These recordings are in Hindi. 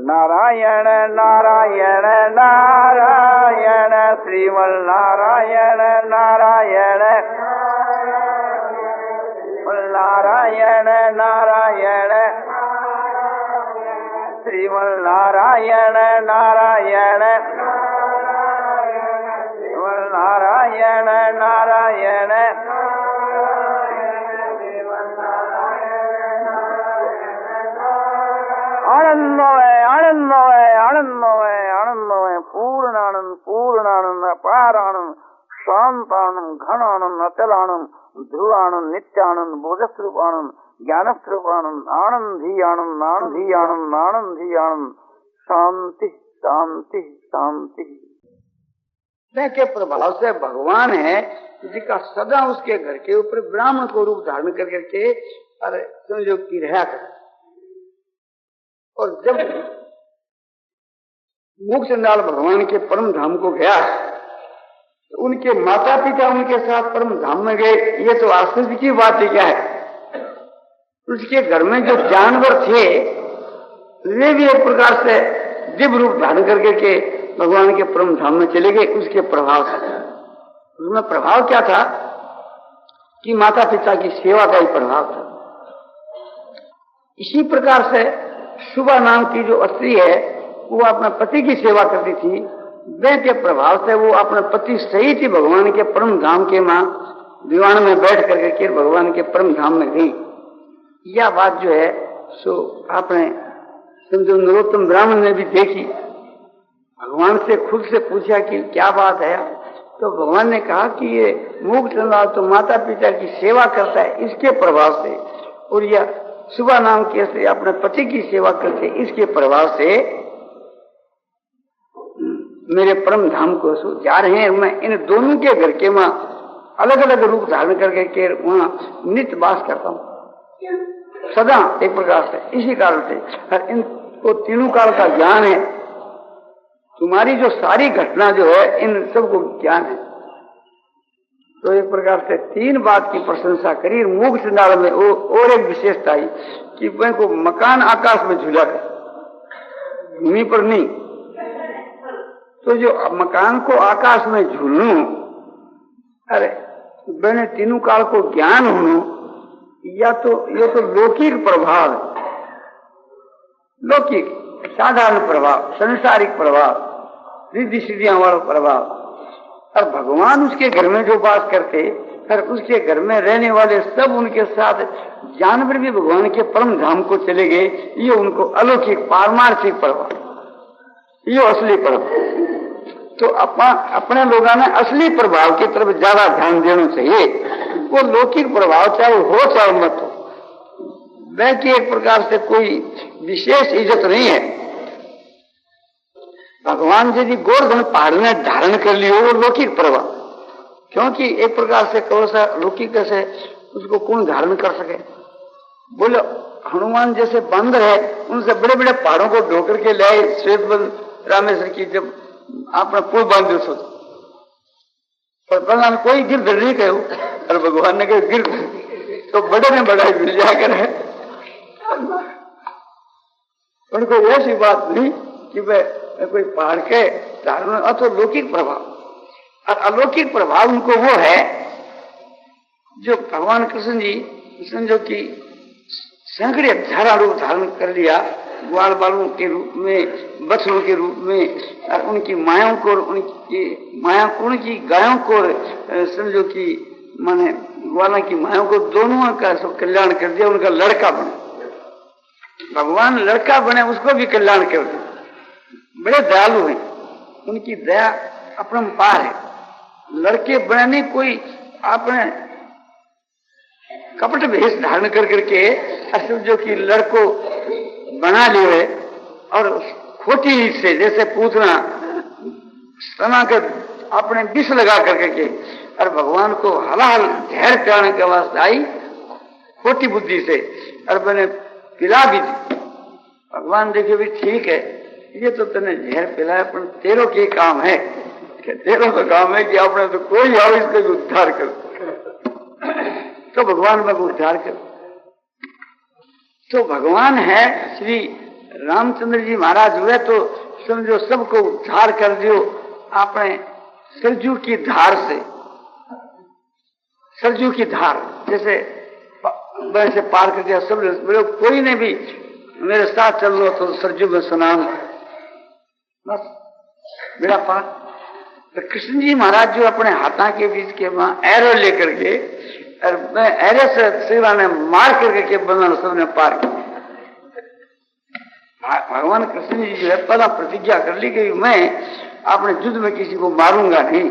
नारायण नारायण नारायण श्रीमन नारायण नारायण नारायण नारायण श्रीमन नारायण नारायण नारायण नारायण आनंदमय आनंदमय आनंदमय आनंदमय पूर्णानंद पूर्णानंद अपारानंद शांतानंद घनानंद अचलानंद ध्रुवानंद नित्यानंद बोधस्वरूपानंद ज्ञानस्वरूपानंद आनंदी आनंद आनंदी आनंद आनंदी आनंद शांति शांति शांति के प्रभाव से भगवान है जिसका सदा उसके घर के ऊपर ब्राह्मण को रूप धारण कर करके अरे समझो की रहा कर। और जब मूकचंडाल भगवान के परम धाम को गया तो उनके माता पिता उनके साथ परम धाम में गए। ये तो आश्चर्य की बात है। क्या है उसके घर में जो जानवर थे वे भी एक प्रकार से दिव्य रूप धारण करके के भगवान के परम धाम में चले गए। उसके प्रभाव से उसमें प्रभाव क्या था कि माता पिता की सेवा का ही प्रभाव था। इसी प्रकार से शुभा नाम की जो स्त्री है वो अपने पति की सेवा करती थी। वे के प्रभाव से वो अपने पति सहित ही भगवान के परम धाम के मां दीवान में बैठ करके भगवान के परम धाम में गई। यह बात जो है सो आपने समझो नरोत्तम ब्राह्मण ने भी देखी। भगवान से खुद से पूछा कि क्या बात है, तो भगवान ने कहा कि ये मूकचंडाल तो माता पिता की सेवा करता है इसके प्रभाव से, और यह सुबह नाम के से अपने पति की सेवा करते इसके प्रभाव से मेरे परम धाम को जा रहे हैं। मैं इन दोनों के घर के मां अलग अलग रूप धारण करके वहां नित्य वास करता हूं सदा एक प्रकार से। इसी कारण से इनको तीनों काल का ज्ञान है। तुम्हारी जो सारी घटना जो है इन सबको ज्ञान है। तो एक प्रकार से तीन बात की प्रशंसा करी। मूकचंडाल में वो और एक विशेषता आई कि मैं को मकान आकाश में झूला कर भूमि पर नहीं। तो जो मकान को आकाश में झूलूं, अरे मैंने तीनों काल को ज्ञान होनू, या तो ये तो लौकिक प्रभाव, लौकिक साधारण प्रभाव, संसारिक प्रभाव, रिद्धि सिद्धियां वाला प्रभाव। और भगवान उसके घर में जो वास करते और उसके घर में रहने वाले सब उनके साथ जानवर भी भगवान के परम धाम को चले गए। ये उनको अलौकिक पारमार्थिक प्रभाव, ये असली प्रभाव। तो अपने लोगों ने असली प्रभाव की तरफ ज्यादा ध्यान देना चाहिए। वो लौकिक प्रभाव चाहे हो चाहे मत हो, वह की एक प्रकार से कोई विशेष इज्जत नहीं है। भगवान यदि गोवर्धन पहाड़ में धारण कर लियो वो लौकिक प्रभाव, क्योंकि एक प्रकार से कहो सा लौकिक से उसको कौन धारण कर सके। बोलो हनुमान जैसे बंदर है, उनसे बड़े बड़े पहाड़ों को ढोकर के लाए श्वेत रामेश्वर की जब आपने पुल बांध दो पर भगवान कोई गिर धर नहीं कहो, और भगवान ने कहा गिर तो बड़े में बड़ा गिर जाकर है। उनको ऐसी बात नहीं कि वह कोई पहाड़ के धारण, अथवा लौकिक प्रभाव। और अलौकिक प्रभाव उनको वो है जो भगवान कृष्ण जी समझो कि सैकड़े धारा रूप धारण कर लिया, ग्वाल बालों के रूप में, बछड़ों के रूप में, और उनकी मायाओं को, उनकी गायों को समझो कि माने ग्वालों की मायाओं को दोनों का सब कल्याण कर दिया। उनका लड़का बने, भगवान लड़का बने उसको भी कल्याण कर दिया। बड़े दयालु हैं, उनकी दया अपरंपार है। लड़के बने कोई आपने कपट भेष धारण कर करके समझो कि लड़को बना लिए और खोटी रीत से जैसे पूतना सना के अपने विष लगा करके और भगवान को हलाहल जहर पिलाने के वास्ते आई खोटी बुद्धि से और मैंने पिला भी दी। भगवान देखे भी ठीक है, ये तो तूने जहर पिलाया पर तेरो के काम है, तेरो तो काम है कि आपने तो कोई आओ इसका उद्धार कर, तो भगवान में उद्धार कर। तो भगवान है श्री रामचंद्र जी महाराज हुए तो समझो सबको उद्धार कर दियो आपने सरजू की धार से। सरजू की धार जैसे वैसे पार कर दिया सब लोग। कोई ने भी मेरे साथ चल लो तो सरजू में स्नान, बस मेरा पार। तो कृष्ण जी महाराज जो अपने हाथा के बीच के वहां एरो लेकर के और मैं एरे से सेवा ने मार करके के बंधन सबने पार किया। भगवान कृष्ण जी जो है पहला प्रतिज्ञा कर ली कि मैं अपने युद्ध में किसी को मारूंगा नहीं,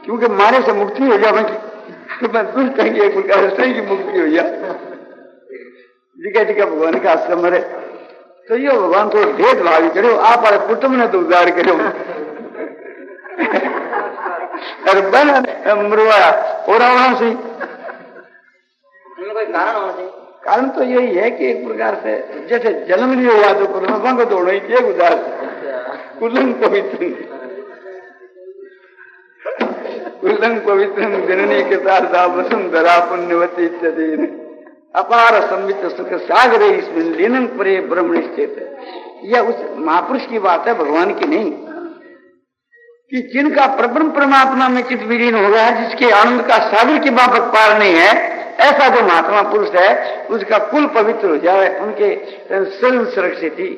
क्योंकि मारे से मुक्ति हो जाएगी। मैं दुष्ट कहेंगे एक प्रकार से की मुक्ति हो जाए। दिखा दिखा भगवान का आश्रम है तो यो भगवान तो भेदभावी करो, आप अरे कुटुंब ने तो उद्धार करो। अरे बन मरवाया और वहां से कोई कारण होना चाहिए। कारण तो यही है कि एक प्रकार से जैसे जन्म लियो यादव को दौड़ो एक उदार कुलंग पवित्र जननी के साथ वसुंधरा पुण्यवती इत्यादि अपार संवित सुख सागर इसमें लीनं परे ब्रह्म निश्चित। यह उस महापुरुष की बात है, भगवान की नहीं, कि जिनका परब्रह्म परमात्मा में चित्त विलीन हो गया है, जिसके आनंद का सागर की बाबत पार नहीं है, ऐसा जो महात्मा पुरुष है उसका कुल पवित्र हो जाए, उनके संसर्ग से थी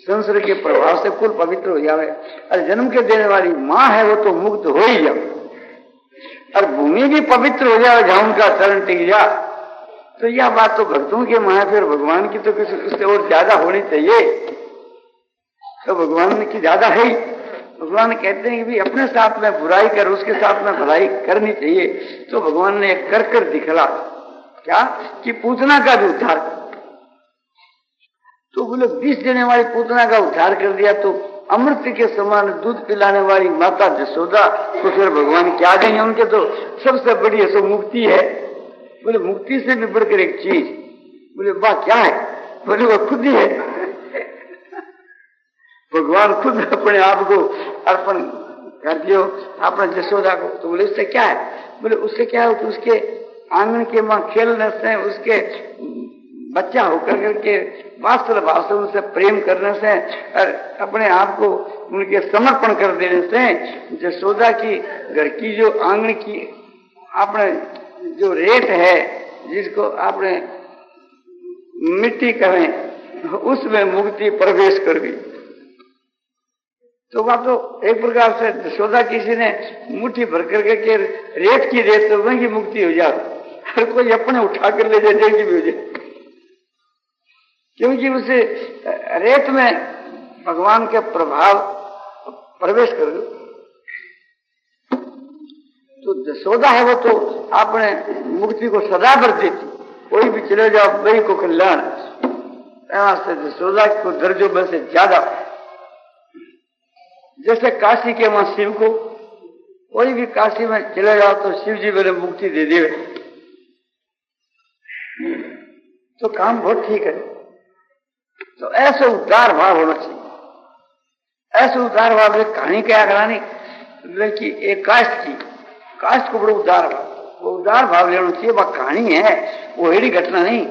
संसर्ग के प्रभाव से कुल पवित्र हो जाए। और जन्म के देने वाली माँ है वो तो मुक्त हो ही जाए, और भूमि भी पवित्र हो जाए जहां उनका चरण टिक जा। तो यह बात तो भक्तों के माँ, फिर भगवान की तो किसी उससे और ज्यादा होनी चाहिए। तो भगवान की ज्यादा है। भगवान कहते हैं कि भी अपने साथ में बुराई कर, उसके साथ में भलाई करनी चाहिए। तो भगवान ने कर कर दिखला क्या कि पूतना का भी उद्धार। तो बोले 20 देने वाली पूतना का उद्धार कर दिया, तो अमृत के समान दूध पिलाने वाली माता जसोदा तो फिर भगवान क्या देंगे उनके। तो सबसे बड़ी है सो मुक्ति है। बोले मुक्ति से भी बढ़कर एक चीज। बोले वाह क्या है? बोले वो खुद ही है, भगवान खुद अपने आप को अर्पण कर दियो अपने जसोदा को। तो बोले उससे क्या है? बोले उससे क्या है कि उसके आंगन के मां खेलने से, उसके बच्चा होकर करके वास्तव भाव से उनसे प्रेम करने से और अपने आप को उनके समर्पण कर देने से जसोदा की घर की जो आंगन की आपने जो रेत है, जिसको आपने मिट्टी कहें, उसमें मुक्ति प्रवेश कर गई। तो वह तो एक प्रकार से जसोदा किसी ने मुट्ठी भर करके के रेत की रेत तो वही मुक्ति हो जाए, हर कोई अपने उठा कर ले जाए भी हो जाए, क्योंकि उसे रेत में भगवान के प्रभाव प्रवेश कर गए। तो जसोदा है वो तो आपने मुक्ति को सदा भर देती, कोई भी चले जाओ वही को कल्याण। से जसोदा को दर्जों में से ज्यादा, जैसे काशी के वहां शिव को, कोई भी काशी में चले जाओ तो शिव जी मेरे मुक्ति दे दे, तो काम बहुत ठीक है। तो ऐसे उदार भाव होना चाहिए। ऐसे उदार भाव में कहानी क्या करानी, लेकिन एक कास्ट को बड़ा उदार भाव, वो उदार भाव लेना चाहिए। वह कहानी है, वो हेड़ी घटना नहीं,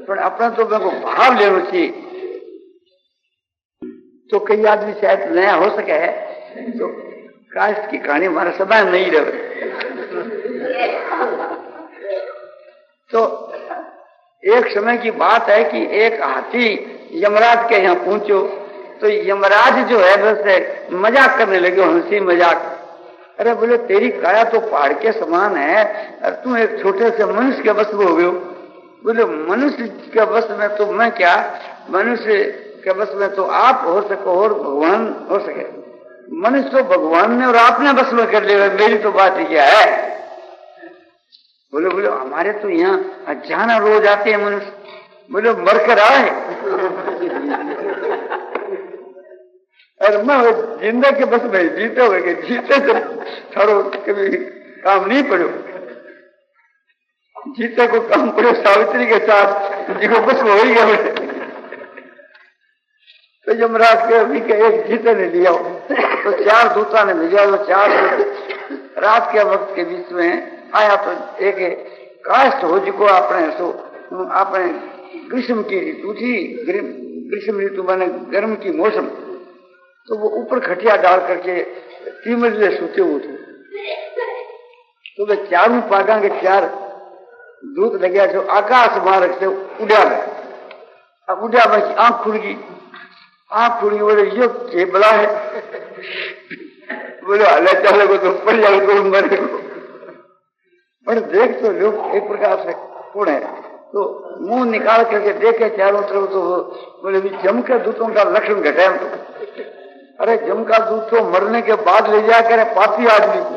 पर अपना तो मेरे को भाव लेना चाहिए। तो कई आदमी शायद नया हो सके है, तो कास्ट की कहानी हमारे सदा नहीं रहे। तो एक समय की बात है कि एक हाथी यमराज के यहाँ पहुंचो, तो यमराज जो है बस मजाक करने लगे, हंसी मजाक। अरे बोले तेरी काया तो पहाड़ के समान है और तुम एक छोटे से मनुष्य के बस में हो गए। बोले मनुष्य के बस में तो मैं क्या, मनुष्य के बस में तो आप हो सको और भगवान हो सके। मनुष्य तो भगवान ने और आपने बस में कर लिया, मेरी तो बात ही क्या है। बोले हमारे तो यहाँ अचानक रोज आते हैं मनुष्य। बोले मरकर आए और मैं जिंदा के बस में जीते हुए जीते तो थारो कभी काम नहीं पड़ो, जीते को काम पड़ो सावित्री के साथ जिसको बस में हो ही गया। तो यमराज के अभी के एक जीते ने लिया, तो 4 दूता ने भेजा। तो 4 रात के वक्त के बीच में आया, तो एक काष्ट हो जिको आपने ग्रीष्म की ऋतु थी, ग्रीष्म ऋतु माने गर्म की मौसम, तो वो ऊपर खटिया डाल करके 3 मंजिले सोते हुए थे। तो वे चारों पागा के 4 दूत लगे जो आकाश मार्ग से उड़ा गए। अब उड़ा बस आंख खुल गई, आंख खुल गई, बोले ये केबला है, बोले हल्ला चले को तो पड़ जाओ तो मरे को। पर देख तो लोग एक प्रकार से कौन है, तो मुंह निकाल करके देखे चारों तरफ, तो बोले भी जम के दूतों का लक्षण घटे। तो अरे जम का दूत तो मरने के बाद ले जाया करे पापी आदमी को,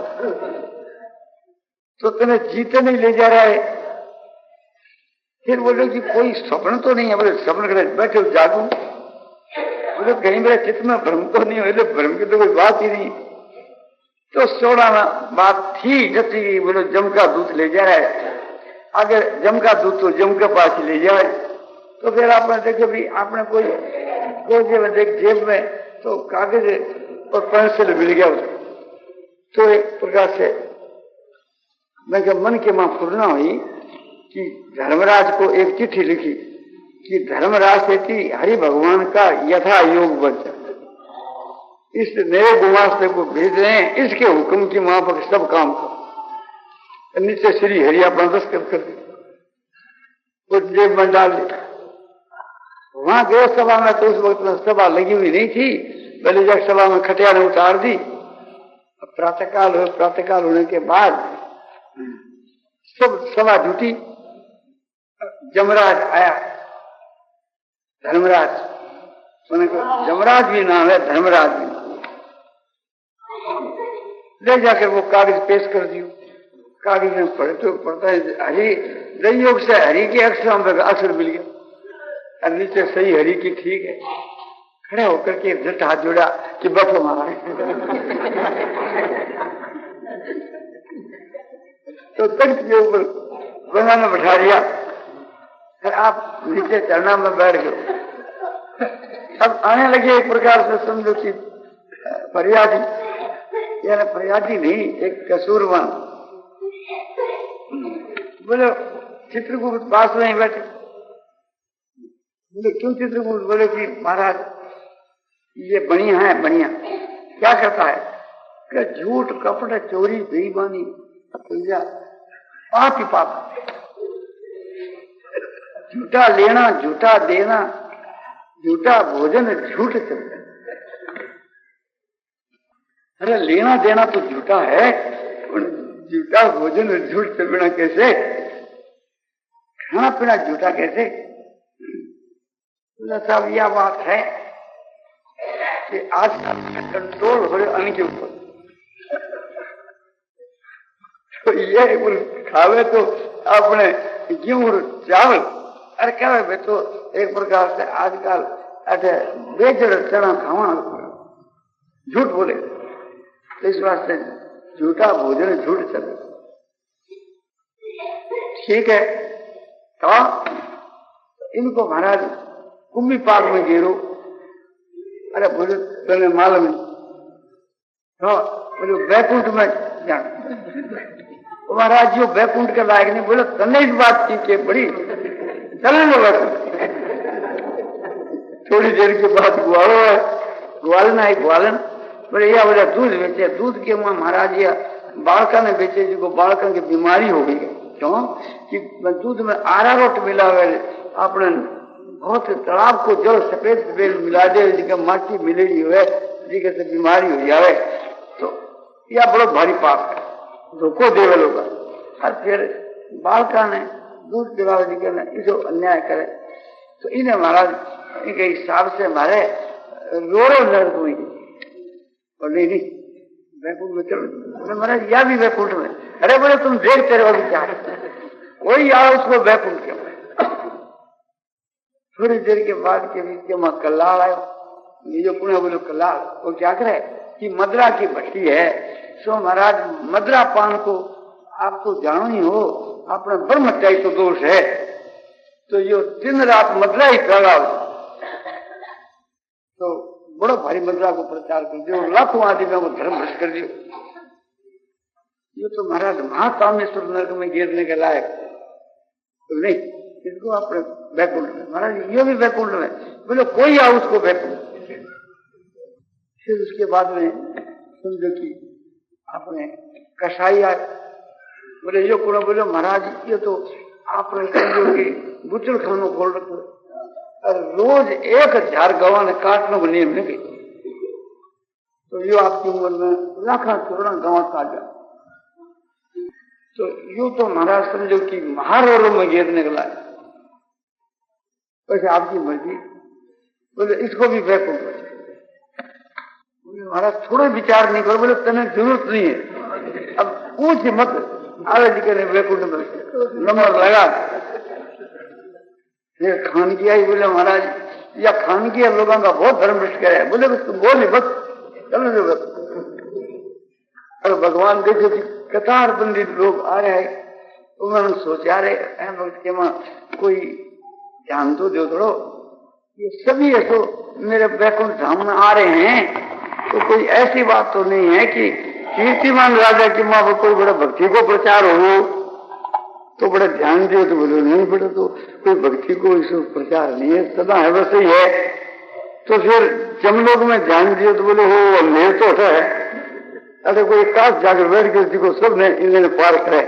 तो तुम्हें जीते नहीं ले जा रहा है। फिर बोले कि कोई स्वप्न तो नहीं है? बोले स्वप्न करे बैठे जागू। बोले कहीं मेरे चित्त में भ्रम तो नहीं हो? भ्रम की तो कोई बात ही नहीं। तो 16 बात थी जती, बोले जम का दूत ले जा रहा है, अगर जम का दूत तो जम के पास ही ले जाए। तो फिर आपने देखे भी, आपने कोई देख जेब में तो कागज और पेंसिल मिल गया उसको, तो एक प्रकार से मैं क्या मन के मां पूर्णा हुई कि धर्मराज को एक चिट्ठी लिखी कि धर्मराज से हरि भगवान का यथा योग बचा, इस नए गुमास्ते को भेज रहे हैं, इसके हुक्म की माफक सब काम करो। नीचे श्री हरि अपना दस्तखत कर दी, कुछ जेब में डाल दी। वहां गए सभा में, तो उस वक्त में सभा लगी हुई नहीं थी, पहले जब सभा में खटिया ने उतार दी। प्रातःकाल होने के बाद सब सभा जुटी। जमराज आया, धर्मराज, जमराज भी नाम है, धर्मराज भी ले जाकर वो कागज पेश कर दियो। कागज में पढ़े तो पढ़ता है हरि दैयोग से हरि के अक्षर मिल गया, और नीचे सही हरि की ठीक है। खड़ा होकर के झट हाथ जोड़ा कि बैठो महाराज। तो तख्त के ऊपर बनाना बैठा दिया, फिर आप नीचे चरना में बैठ गए। अब आने लगे एक प्रकार से समझो कि फरियादी, यानी फरियादी नहीं, एक कसूरवान। बोले चित्रगुप्त पास में बैठे। बोले क्यों चित्रगुप्त? बोले कि महाराज ये बढ़िया है, बढ़िया क्या करता है कि झूठ कपट चोरी बेईमानी पाप ही पाप, झूठा लेना झूठा देना, झूठा भोजन झूठ चलता। अरे लेना देना तो झूठा है, झूठा भोजन झूठ चलना कैसे? खाना पीना झूठा कैसे? साहब यह बात है कि आज का कंट्रोल हो रहे अन्न के ऊपर, तो ये खावे तो अपने गेहूं चावल, अरे क्या है तो एक प्रकार से आजकल ऐसे बेजड़ चना खावा, झूठ बोले, तो इस वास्ते झूठा भोजन झूठ चले। ठीक है, तो इनको महाराज कुंभी पाक में गिरो। अरे बोले तूने मालूम नहीं? तो बोले बैकुंठ में जाना। महाराज जो बैकुंठ के लायक नहीं। बोले तने इस बात की के बड़ी चलने लगा। थोड़ी देर के बाद ग्वालो है, ग्वालन है, ग्वालन बोले या बोले दूध बेचे, दूध के वहां महाराज या बालका ने बेचे, जिसको बालका की बीमारी हो गई। क्यों कि दूध में आरारोट मिला हुआ है, अपने बहुत तालाब को जल सफेद सफेद मिला दे, जिसका माटी मिलेगी हुए, जिसके से बीमारी हो जाए, तो यह बड़ा भारी पाप है, धोखो देवे लोग। और फिर बालका ने दूध पिलावे जी ने इसे अन्याय करे, तो इन्हें महाराज इनके हिसाब से हमारे रोड़ो नर्क हुई। और नहीं वैकुंठ में चलो महाराज, या भी वैकुंठ में। अरे बोले तुम देखते रहो विचार, कोई आओ उसको वैकुंठ के। थोड़ी देर के बाद के बीच के वहां कल्लाल आयो। ये जो पुणे बोलो कल्लाल, वो क्या करे कि मदरा की भट्टी है, सो महाराज मदरा पान को आप तो जानो ही हो, अपने ब्रह्मचारी तो दोष है, तो ये दिन रात मदरा ही फैला। तो बड़ो भारी मदरा को प्रचार कर दियो, लाखों आदमियों को धर्म भ्रष्ट कर दियो। ये तो महाराज महाकामेश्वर नरक में गिरने के लायक तो नहीं। इसको अपने बैकुंठ में। महाराज ये भी बैकुंठ में। बोले कोई आ उसको बैकुंठ। फिर उसके बाद में समझो कि आपने कसाई आए। बोले ये कौन? बोले महाराज ये तो आपने समझो कि बुचल खानो खोल रखो और रोज 1000 गवां ने काटने को नियम नहीं गई, तो यो आपकी उम्र में लाखा करोड़ा गवां काट जाए। तो यूं तो महाराज समझो कि महारों में गिर निकला है। वैसे आपकी मर्जी। बोले इसको भी बैकुंठ। बोले महाराज थोड़े विचार नहीं करो। बोले तने जरूरत नहीं है, अब पूछ मत आवे जी करे बैकुंठ में नंबर लगा। ये खान किया ही। बोले महाराज या खान किया लोगों का बहुत धर्म भ्रष्ट किया है। बोले बोल बस चलो जो बस। और भगवान देखो कि कतार बंदी लोग आ रहे हैं, उन्होंने सोचा रहे भक्त के मां कोई ध्यान तो दो थोड़ो, ये सभी ऐसो मेरे बैकुंठ धाम में आ रहे हैं, तो कोई ऐसी बात तो नहीं है कि कीर्तिमान राजा की मां पर कोई बड़ा भक्ति को प्रचार हो तो बड़ा ध्यान दियो। तो बोलो नहीं बेटा, तो कोई भक्ति को इस प्रचार नहीं है, सदा है वैसे ही है। तो फिर जमलोक में ध्यान दियो तो बोले हो अंधेर तो है। अरे कोई काश जाकर बैठ के को सबने इन्होंने पार करे।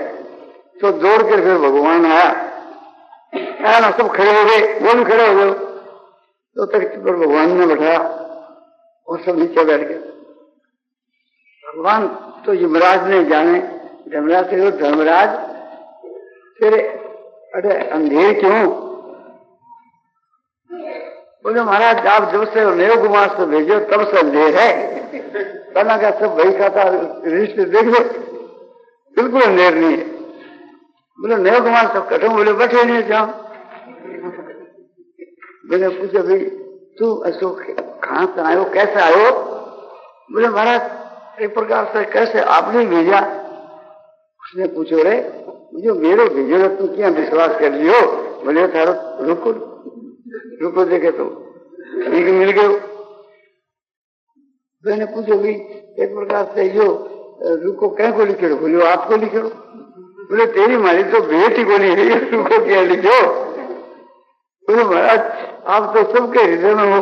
तो दौड़ कर फिर भगवान आया ना, सब खड़े हो गए, वो भी खड़े हो गए। तो तख्त पर भगवान ने बैठाया और सब नीचे बैठ गए। भगवान तो यमराज ने जाने। यमराज से धर्मराज तेरे अरे अंधेर क्यों? बोले महाराज आप जब से नेव कुमार से भेजो तब से अंधेर है। कहना का सब भाई खाता रिश्ते देख लो, बिल्कुल अंधेर नहीं है। बोले नेव कुमार सब कटो। बोले बैठे नहीं जाओ। मैंने पूछा भाई तू अशोक कहां से आयो, कैसे आयो? बोले महाराज एक प्रकार से कैसे आपने भेजा? उसने पूछो रे जो मेरे भेजो तू क्या विश्वास कर लियो? बोले थारो रुको रुको देखे तो ठीक मिल गए। मैंने पूछो भाई एक प्रकार से जो रुको क्या को लिखे? बोले आपको लिखो। बोले तेरी मारी तो बेटी को नहीं है, रुको क्या लिखो? बोले महाराज आप तो सबके हृदय में हो।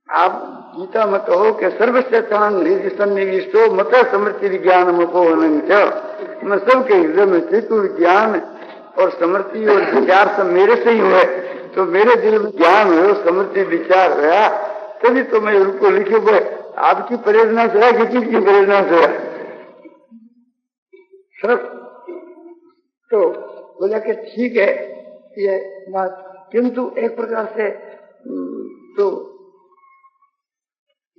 आप गीता में कहो कि सर्वश्रेष्ठ सन्निविष्टो मत समृद्धि विज्ञान मको मैं सबके हृदय में त्रितुल ज्ञान और समृद्धि और विचार सब मेरे से ही हुए। तो मेरे दिल में ज्ञान हो, समृद्धि विचार हुआ, तभी तो मैं उनको लिखे हुए। आपकी प्रेरणा से है कि किसकी प्रेरणा से है? तो बोला कि ठीक है ये बात, किंतु एक प्रकार से तो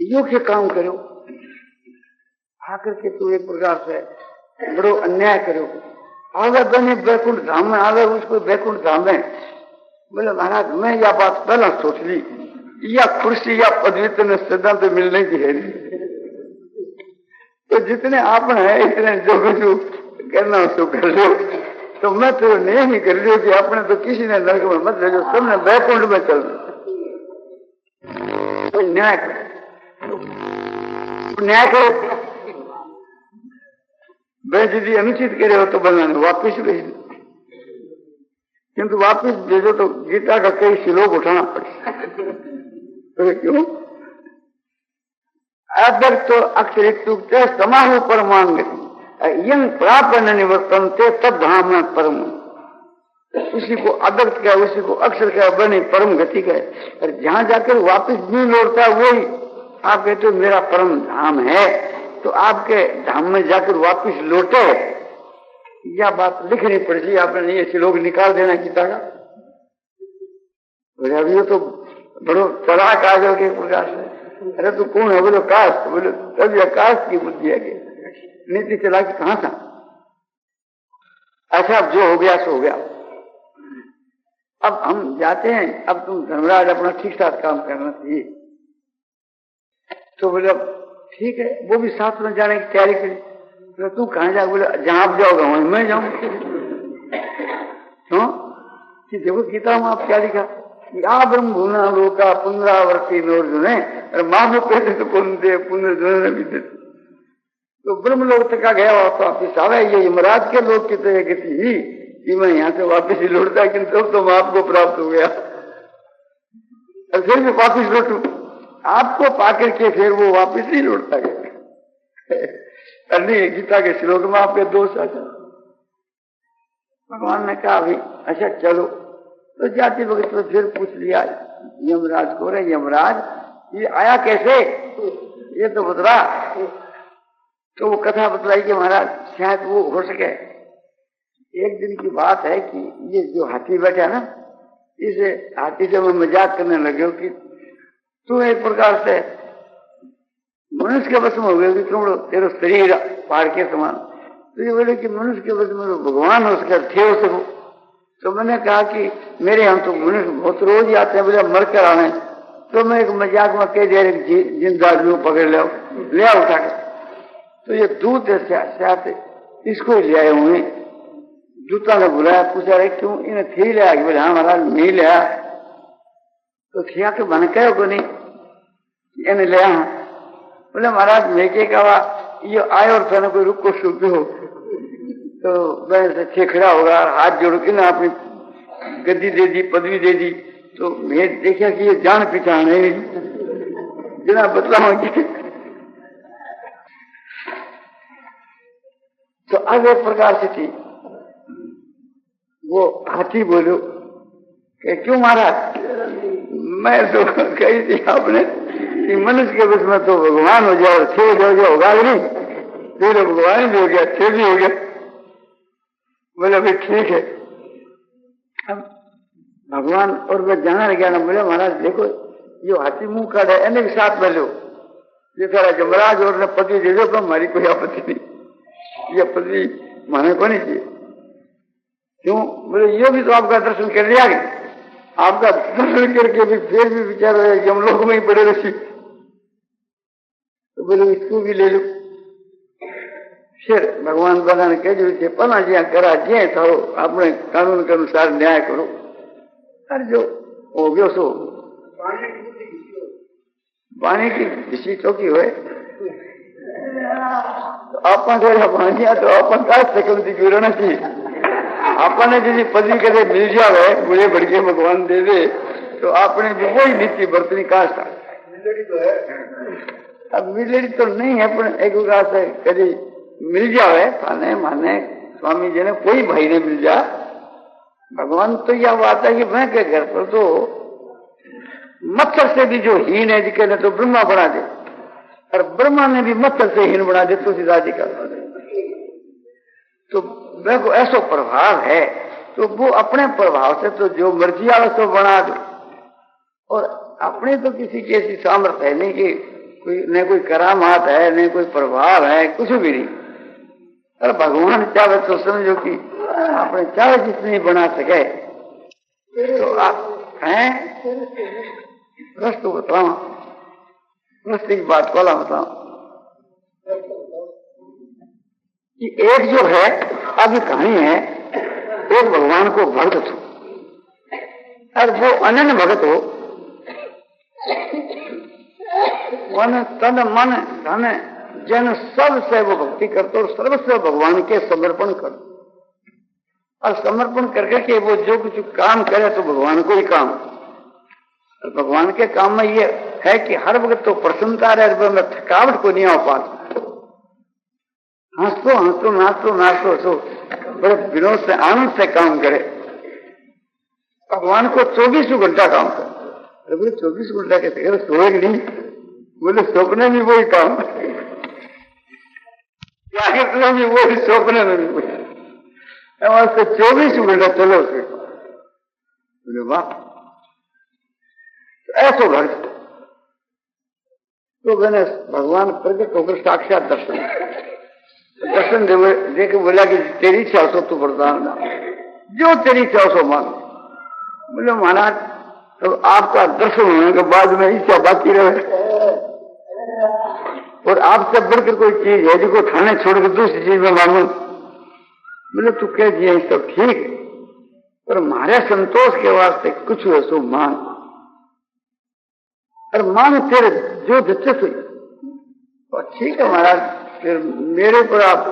योग्य काम करो। आकर के तू एक प्रकार से बड़ो अन्याय करो। आगे बने बैकुंठ धाम में, आगे उसको बैकुंठ धाम में। बोले महाराज मैं यह बात पहला सोच ली, या कुर्सी या पदवी तो सिद्धांत तो मिलने की है नहीं। तो जितने आप है इतने जो कुछ करना उसको कर लो। तो मैं तो नहीं कर लियो कि आपने तो किसी ने नरक में मत भेजो, सबने बैकुंठ में चल तो न्याय करो, न्याय करो। मैं यदि अनुचित करे हो तो बनाने वापिस भेज दो, किंतु वापिस भेजो तो गीता का कई श्लोक उठाना पड़े। तो क्यों? अदर तो अक्षर समाहु परमांग यंग प्राप्त न निवर्तनते तब धाम में परम। उसी को अदर्थ क्या, उसी को अक्षर क्या बने परम गति का। और जहां जाकर वापिस नहीं लौटता वही आप कहते हो मेरा परम धाम है। तो आपके धाम में जाकर वापिस लौटे, यह बात लिखनी पड़ेगी। आपने ये लोग निकाल देना गीता का। बोले अभी तो बड़ो चलाक आ जाओगे प्रकाश में। अरे तू कौन है? बोलो कास्ट। बोले तब यह कास्ट की बुद्धि है, नीति चला के कहां था? अच्छा अब जो हो गया सो हो गया। अब हम जाते हैं, अब तुम धर्मराज अपना ठीक साथ काम करना चाहिए। तो बोले ठीक है, वो भी साथ में जाने की तैयारी करी। तो तू कहां जा? बोले जहां आप जाओगे वहीं मैं जाऊं। क्यों कि देखो गीता में आप क्या लिखा, या ब्रह्मणा लोका पुनरावर्ती नोर्जुने और मानो कहते तो पुनर्जुने भी देते। तो ब्रह्म लोक तक गया हुआ तो वापिस आवे। ये यमराज के लोग की तो गति ही कि मैं यहाँ से वापस ही लौटता, किंतु तो मैं आपको प्राप्त हो गया और फिर भी वापस लौटू, आपको पाकर के फिर वो वापस नहीं लौटता गया। नहीं, गीता के श्लोक में आपके दोष आता। भगवान ने कहा भाई अच्छा चलो, तो जाते वक्त तो फिर पूछ लिया यमराज को, रे यमराज ये आया कैसे, ये तो बतला। तो वो कथा बतलाई कि महाराज शायद वो हो सके, एक दिन की बात है कि ये जो हाथी बैठा ना, इसे हाथी से मैं मजाक करने लगे कि तू एक प्रकार से मनुष्य के बस में हो गया कि तुम तेरा शरीर पहाड़ के समान, तो ये बोले कि मनुष्य के बस में भगवान हो सके, थे हो सको। तो मैंने कहा कि मेरे यहाँ तो मनुष्य बहुत रोज आते हैं, बोले मर कर आने, तो मैं एक मजाक में कह दिया जिंदा आदमी पकड़ ले उठा कर, तो ये दूध से इसको ले आए हुए। जूता ने बुलाया, पूछा रहे क्यों, इन्हें थी ले आगे, बोले हाँ महाराज नहीं ले आया। तो थिया के बन कहो को नहीं इन्हें ले आया, बोले महाराज मैं के कहा ये आए और थाने कोई रुको सुबह हो, तो वैसे छेखड़ा होगा, हाथ जोड़ के ना अपनी गद्दी दे दी, पदवी दे दी। तो मैं देखा कि ये जान पहचान है, जना बतलाऊंगी। तो अब एक प्रकार से थी, वो हाथी बोलो कि क्यों महाराज, मैं तो कही थी आपने कि मनुष्य के बस में तो भगवान हो जाओ, छे हो होगा नहीं, फिर भगवान भी हो गया, छे भी हो गया। बोले भाई ठीक है। अब भगवान और मैं जाना गया ना, बोले महाराज देखो ये हाथी मुंह काट है, इन्हें भी साथ में लो, ये सारा जमराज और ने पति दे दो, तो हमारी कोई आपत्ति नहीं, ये पति माने को नहीं चाहिए। क्यों, बोले ये भी तो आपका दर्शन कर लिया, आपका दर्शन करके भी फिर भी विचार हम लोग में ही बड़े रसी, तो बोले इसको भी ले लो। फिर भगवान बना ने कह जो पना ज्या करा ज्या था अपने कानून के अनुसार न्याय करो, और जो हो गयो सो वाणी की किसी चौकी हुए तो अपन भांजिया तो अपन का सकल की रहना चाहिए। अपन ने यदि पति करे मिल जावे, मुझे बढ़के भगवान दे दे, तो आपने भी वही नीति बरतनी काश था। अब मिलेरी तो नहीं है, पर एक प्रकार से कभी मिल जावे थाने माने स्वामी जी ने कोई भाई ने मिल जा, भगवान तो यह बात है कि मैं के घर पर तो मच्छर से भी जो हीन है जिके ने तो ब्रह्मा बना दे, और ब्रह्मा ने भी मच्छर से हीन बना दे, तो सीधा जी कर दे। तो वह को ऐसा प्रभाव है, तो वो अपने प्रभाव से तो जो मर्जी आवे तो बना दो, और अपने तो किसी की ऐसी सामर्थ्य है नहीं कि कोई न कोई करामात है, न कोई प्रभाव है, कुछ भी नहीं। और भगवान चाहे तो समझो कि अपने चाहे जितनी बना सके, तो आप हैं प्रश्न बताओ, प्रश्न की बात वाला बताओ कि एक जो है अभी कहानी है, एक भगवान को भक्त हो और वो अनन्य भक्त हो, मन तन मन धन जन सब से वो भक्ति करते और सर्वस्व भगवान के समर्पण कर, और समर्पण करके के वो जो कुछ काम करे तो भगवान को ही काम। और भगवान के काम में ये है कि हर वक्त तो प्रसन्नता रहे, में थकावट को नहीं आ पाता, हंसो हंसो नाचो नाचो सो बड़े विनोद से आनंद से काम करे। भगवान को 24 घंटा काम करे। अरे बोले 24 घंटा कैसे करे, सोएग नहीं, बोले सपने में वही काम, जागृत में भी वही, सपने में भी वही, 24 घंटा चलो उसे। बोले वाह, ऐसो भक्त तो मैंने भगवान प्रकट होकर साक्षात दर्शन दे के बोला कि तेरी इच्छा हो तो वरदान, जो तेरी इच्छा हो मांग। बोले महाराज तो आपका दर्शन होने के बाद में इच्छा बाकी रहे, और आपसे बढ़कर कोई चीज है जिसको थाने छोड़कर दूसरी चीज में मांगू। बोले तू कह दिया सब ठीक, पर हमारे संतोष के वास्ते कुछ है सो मांग, और मांग तेरे जो जच्चे से। और ठीक है महाराज, फिर मेरे पर आप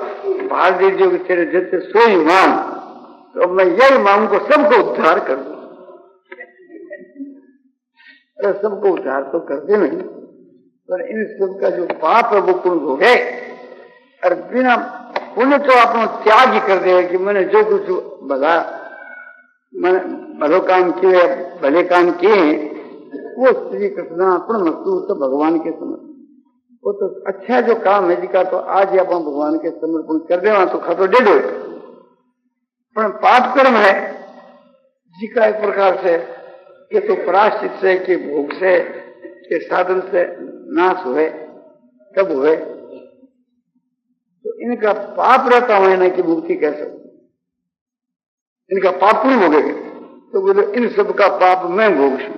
भार दीजिए कि तेरे जच्चे सो ही मांग, तो मैं यही मांगू सबको उद्धार कर दूं। अरे सबको उद्धार तो करते नहीं, पर इन सब का जो पाप है वो पुण्य हो गए। और बिना पुण्य तो अपना त्याग ही कर दे कि मैंने जो कुछ भलो काम किए, भले काम किए वो श्री कृष्णार्पण मस्तु, तो भगवान के समर्पण। वो तो अच्छा जो काम है जिका तो आज ही अपन भगवान के समर्पण कर देवा तो खतो दे दो। पर पाप कर्म है जिका एक प्रकार से ये तो प्रायश्चित से कि भोग से के साधन से नाश हुए, कब हुए? तो इनका पाप रहता हुआ ना कि मुक्ति कैसे? इनका पाप क्यों भोगेंगे? तो बोले इन सब का पाप मैं भोगूं।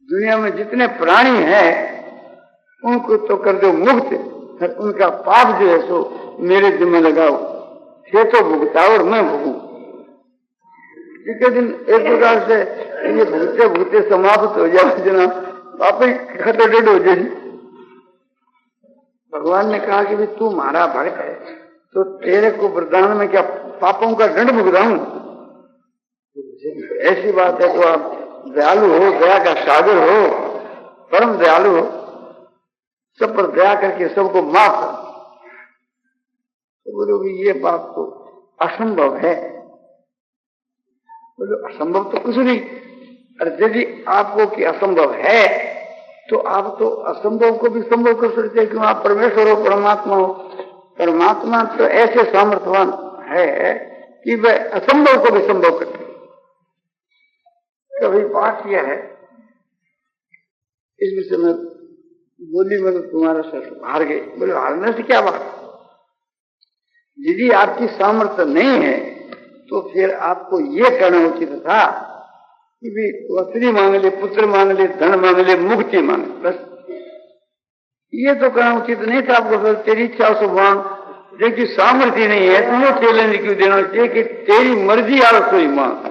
दुनिया में जितने प्राणी हैं उनको तो कर दो मुक्त, और उनका पाप जो है सो मेरे जिम्मे लगाओ, ये तो भुगताओ और मैं भोगूं। एक दिन एक प्रकार से ये भूते भूते समाप्त हो जाए जना, पाप ही खत्म डेढ़ हो जाए। भगवान ने कहा कि भी तू हमारा भक्त है तो तेरे को वरदान में क्या पापों का दंड भुगताऊं? ऐसी बात है तो आप दयालु हो, दया का सागर हो, परम दयालु हो, सब पर दया करके सबको माफ कर। तो बोलो भी ये बात तो असंभव है। बोलो असंभव तो कुछ नहीं। और यदि आपको कि असंभव है तो आप तो असंभव को भी संभव कर सकते हैं, क्यों? आप परमेश्वर हो, परमात्मा हो। परमात्मा तो ऐसे सामर्थ्यवान है कि वह असंभव को भी संभव करते। कभी बात यह है, इस विषय में बोली में तो तुम्हारा सर हार गए। बोले हारने से क्या बात? यदि आपकी सामर्थ्य नहीं है तो फिर आपको ये कहना उचित था कि भी स्त्री मांग ले, पुत्र मांग ले, धन मांग ले, मुक्ति मांग ले, बस ये तो कहना उचित नहीं था आपको। फिर तेरी इच्छा से मांग, देखिए सामर्थ्य नहीं है तो वो चैलेंज क्यों देना चाहिए कि तेरी मर्जी आ कोई मांग।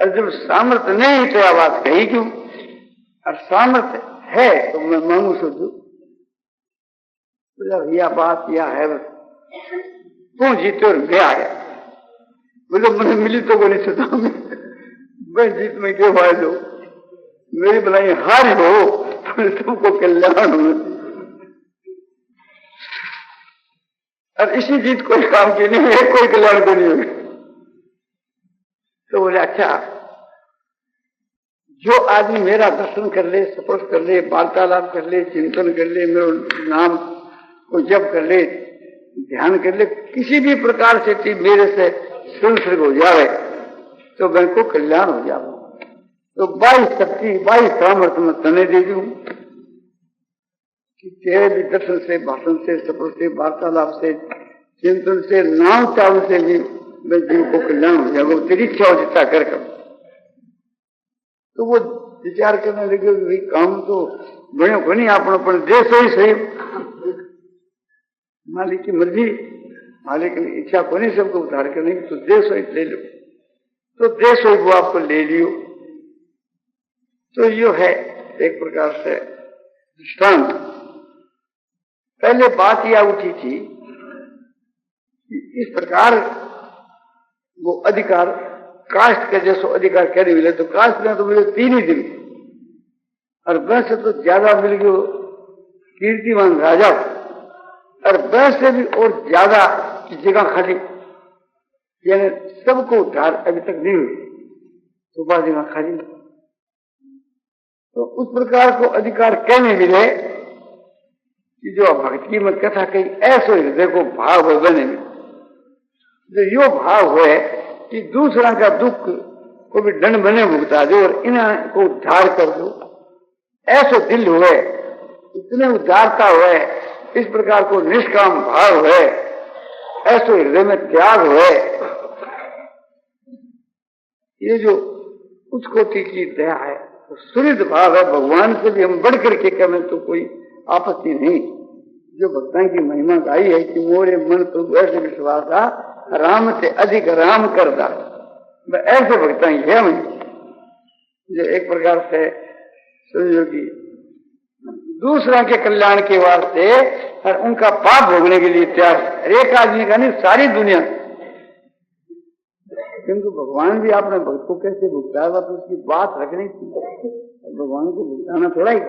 और जब सामर्थ्य नहीं तो यह बात कही क्यों? और सामर्थ्य है तो मैं मांगू सोचू। यह बात यह है, तू जीते और मैं आया। बोलो मैंने मिली तो को नहीं सोचा, मैं जीत में क्यों भाई लो, मेरी भलाई हार हो तो तुमको कल्याण हो। और इसी जीत कोई काम की नहीं है, कोई कल्याण को नहीं है। तो बोले अच्छा, जो आदमी मेरा दर्शन कर ले, स्पर्श कर ले, वार्तालाप कर ले, चिंतन कर ले, मेरे नाम को जप कर ले, ध्यान कर ले, किसी भी प्रकार से मेरे से संसर्ग हो जाए तो मैं को कल्याण हो जाओ। तो 22 शक्ति 22 सामर्थ्य में तने दे दूं कि तेरे भी दर्शन से, भाषण से, स्पर्श से, वार्तालाप से, चिंतन से, नाम चाव से भी मैं जीव को कल्याण हो जाएगा। तेरी इच्छा हो जितना कर। तो वो विचार करने लगे भाई काम तो बने को नहीं, अपना देश ही सही, मालिक की मर्जी, मालिक की इच्छा को नहीं सबको उद्धार करने की, तो देश ही ले लो। तो देश ही वो आपको ले लियो। तो यो है एक प्रकार से दृष्टांत। पहले बात यह उठी थी कि इस प्रकार वो अधिकार कास्ट का जैसो अधिकार कैसे मिले, तो कास्ट में तो मिले 3 ही दिन, और वैसे तो ज्यादा मिल गयो कीर्तिमान राजा, और वैसे भी और ज्यादा जगह खाली, यानी सबको उद्धार अभी तक नहीं हुई, तो बाद जगह खाली। तो उस प्रकार को अधिकार कहने मिले कि जो भक्ति में कथा कही ऐसे हृदय को भाव हो बने में, जो यो भाव हो कि दूसरा का दुख को भी दंड बने भुगता दो और इन्हें को उद्धार कर दो, ऐसो दिल हुए, इतने उदारता हुए, इस प्रकार को निष्काम भाव हुए, ऐसो हृदय में त्याग हुए, ये जो उच्च कोटि की दया है, तो सुहृद भाव है। भगवान से भी हम बढ़ करके कहें तो कोई आपत्ति नहीं। जो भक्तान की महिमा गाई है कि मोरे मन प्रभु ऐसे विश्वासा, राम से अधिक राम करदा, ऐसे भक्ता ही है जो एक प्रकार से समझो कि दूसरा के कल्याण के वास्ते और उनका पाप भोगने के लिए तैयार है। एक आदमी का नहीं, सारी दुनिया भगवान भी अपने भक्त को कैसे भुगताएगा, तो उसकी बात रखनी थी। भगवान को भुगताना थोड़ा ही,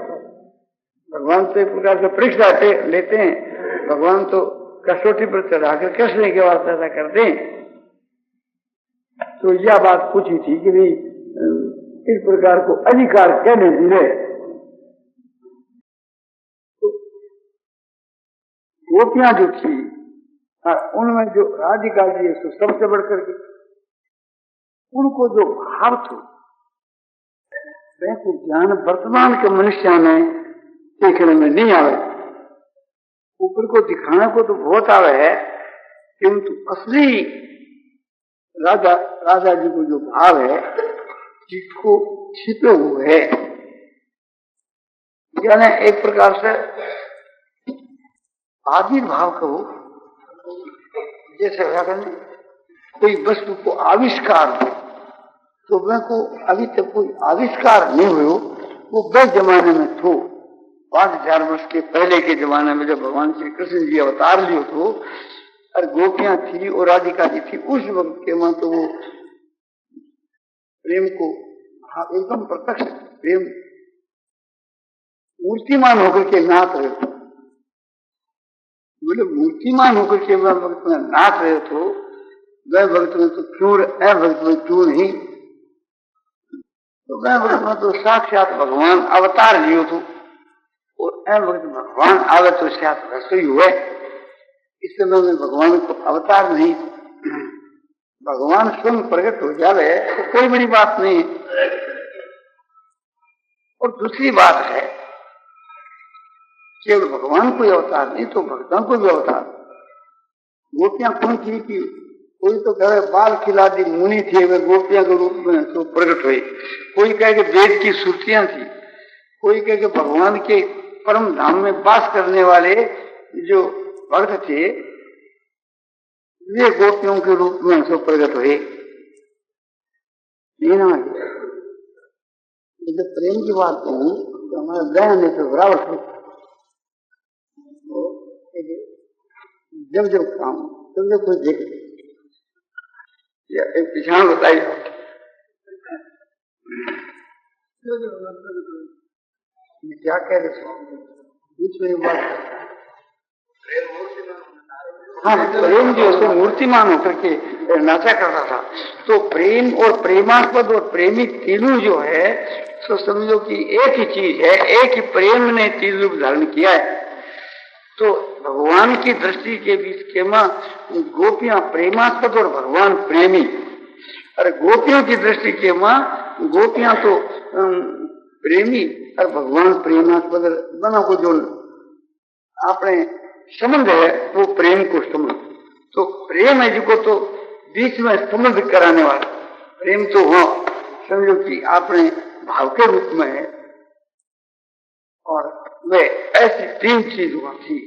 भगवान तो एक प्रकार से परीक्षा लेते हैं। भगवान तो कसौटी पर चढ़ाकर कसने के वास्ते ऐसा करते हैं। तो यह बात पूछी थी कि भाई इस प्रकार को अधिकार कहने दिए। तो गोपियां जो थी उनमें जो राधिका जी है सबसे बढ़कर के उनको जो भाव था वह ज्ञान वर्तमान के मनुष्य में देखने में नहीं आवे। ऊपर को दिखाने को तो बहुत आवे है, किंतु असली राजा जी को जो भाव है जिसको छिपे हुए है, यानी एक प्रकार से आदि भाव कहो, जैसे कोई वस्तु को आविष्कार हो तो वह को अभी तक कोई आविष्कार नहीं हुआ, वो वह जमाने में थो 5000 वर्ष के पहले के जमाने में जब भगवान श्री कृष्ण जी अवतार लियो तो और गोपियां थी और राधिका जी थी, उस वक्त के वहां तो वो प्रेम को एकदम प्रत्यक्ष प्रेम मूर्तिमान होकर के नाच रहे थे। बोले मूर्तिमान होकर के वह भक्त में नाच रहे थे, वह भक्त में तो क्यों, भक्त में क्यों नहीं, तो वह भक्त में तो साक्षात भगवान अवतार लियो तो, और भक्त भगवान आवे तो साथ रसोई हुए। इस समय में भगवान को अवतार नहीं, भगवान स्वयं प्रकट हो जावे तो कोई बड़ी बात नहीं। और दूसरी बात है केवल भगवान को अवतार नहीं तो भक्तों को भी अवतार। गोपियां कौन थी कि कोई तो कहे बाल खिलादी मुनि थे, वे गोपियां के रूप में तो प्रकट हुए। कोई कहे कि वेद की श्रुतियां थी, कोई कहे कि भगवान के परम धाम में वास करने वाले जो भक्त थे वे गोपियों के रूप में तो प्रकट हुए। जब प्रेम की बात कहूं तो हमारा बहन है तो बराबर जब काम जब कोई देखे एक पिछाड़ बताइए क्या कह रहे बीच में बात। हाँ, प्रेम जो है मूर्तिमान होकर के नाचा करता था, तो प्रेम और प्रेमास्पद और प्रेमी तीनों जो है तो समझो कि एक ही चीज है, एक ही प्रेम ने तीन रूप धारण किया है। तो भगवान की दृष्टि के बीच के मां गोपियां प्रेमास्पद और भगवान प्रेमी, और गोपियों की दृष्टि के मां गोपियां तो प्रेमी और भगवान प्रेमास्पद दोनों को जो अपने संबंध है वो प्रेम को संबंध। तो प्रेम है जिसको तो बीच में संबंध कराने वाला प्रेम तो हो समझो कि आपने भाव के रूप में है, और वे ऐसी तीन चीज हुआ थी।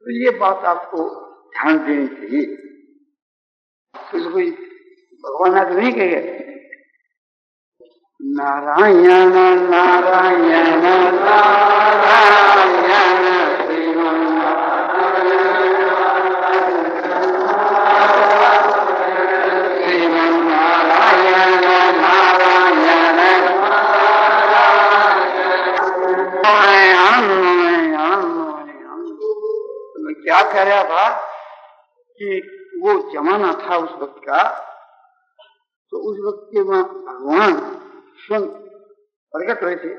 तो ये बात आपको ध्यान देनी चाहिए। तो कोई भगवान आज नहीं कहेगा नारायण नारायण नारायण क्या कह रहा था कि वो जमाना था उस वक्त का, तो उस वक्त के वहां भगवान स्वयं प्रकट हुए थे,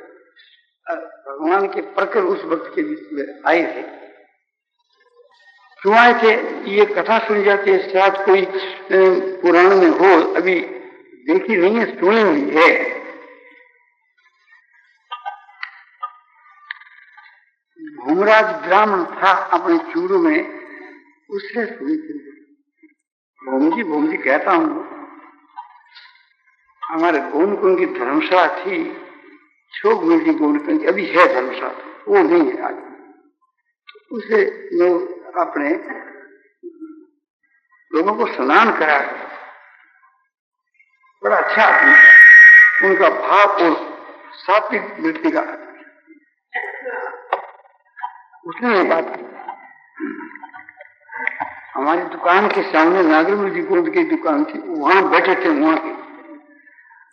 भगवान के प्रकट उस वक्त के बीच में आए थे। क्यों आए थे ये कथा सुन जाती है, शायद कोई पुराण में हो, अभी देखी नहीं है, सुनी हुई है। भूमराज ब्राह्मण था अपने चूरू में, उससे सुनी थी। भूमजी कहता हूं, हमारे गोनकुंड की धर्मशाला थी, छोक मिली गोनकुंड की, अभी है धर्मशाला, वो नहीं है आज। उसे लोग अपने लोगों को स्नान करा, बड़ा अच्छा आदमी, उनका भाव और सात्विक वृत्ति का। उसने ये बात हमारी दुकान के सामने नागरमल जी गोद की दुकान थी, वहां बैठे थे वहां के।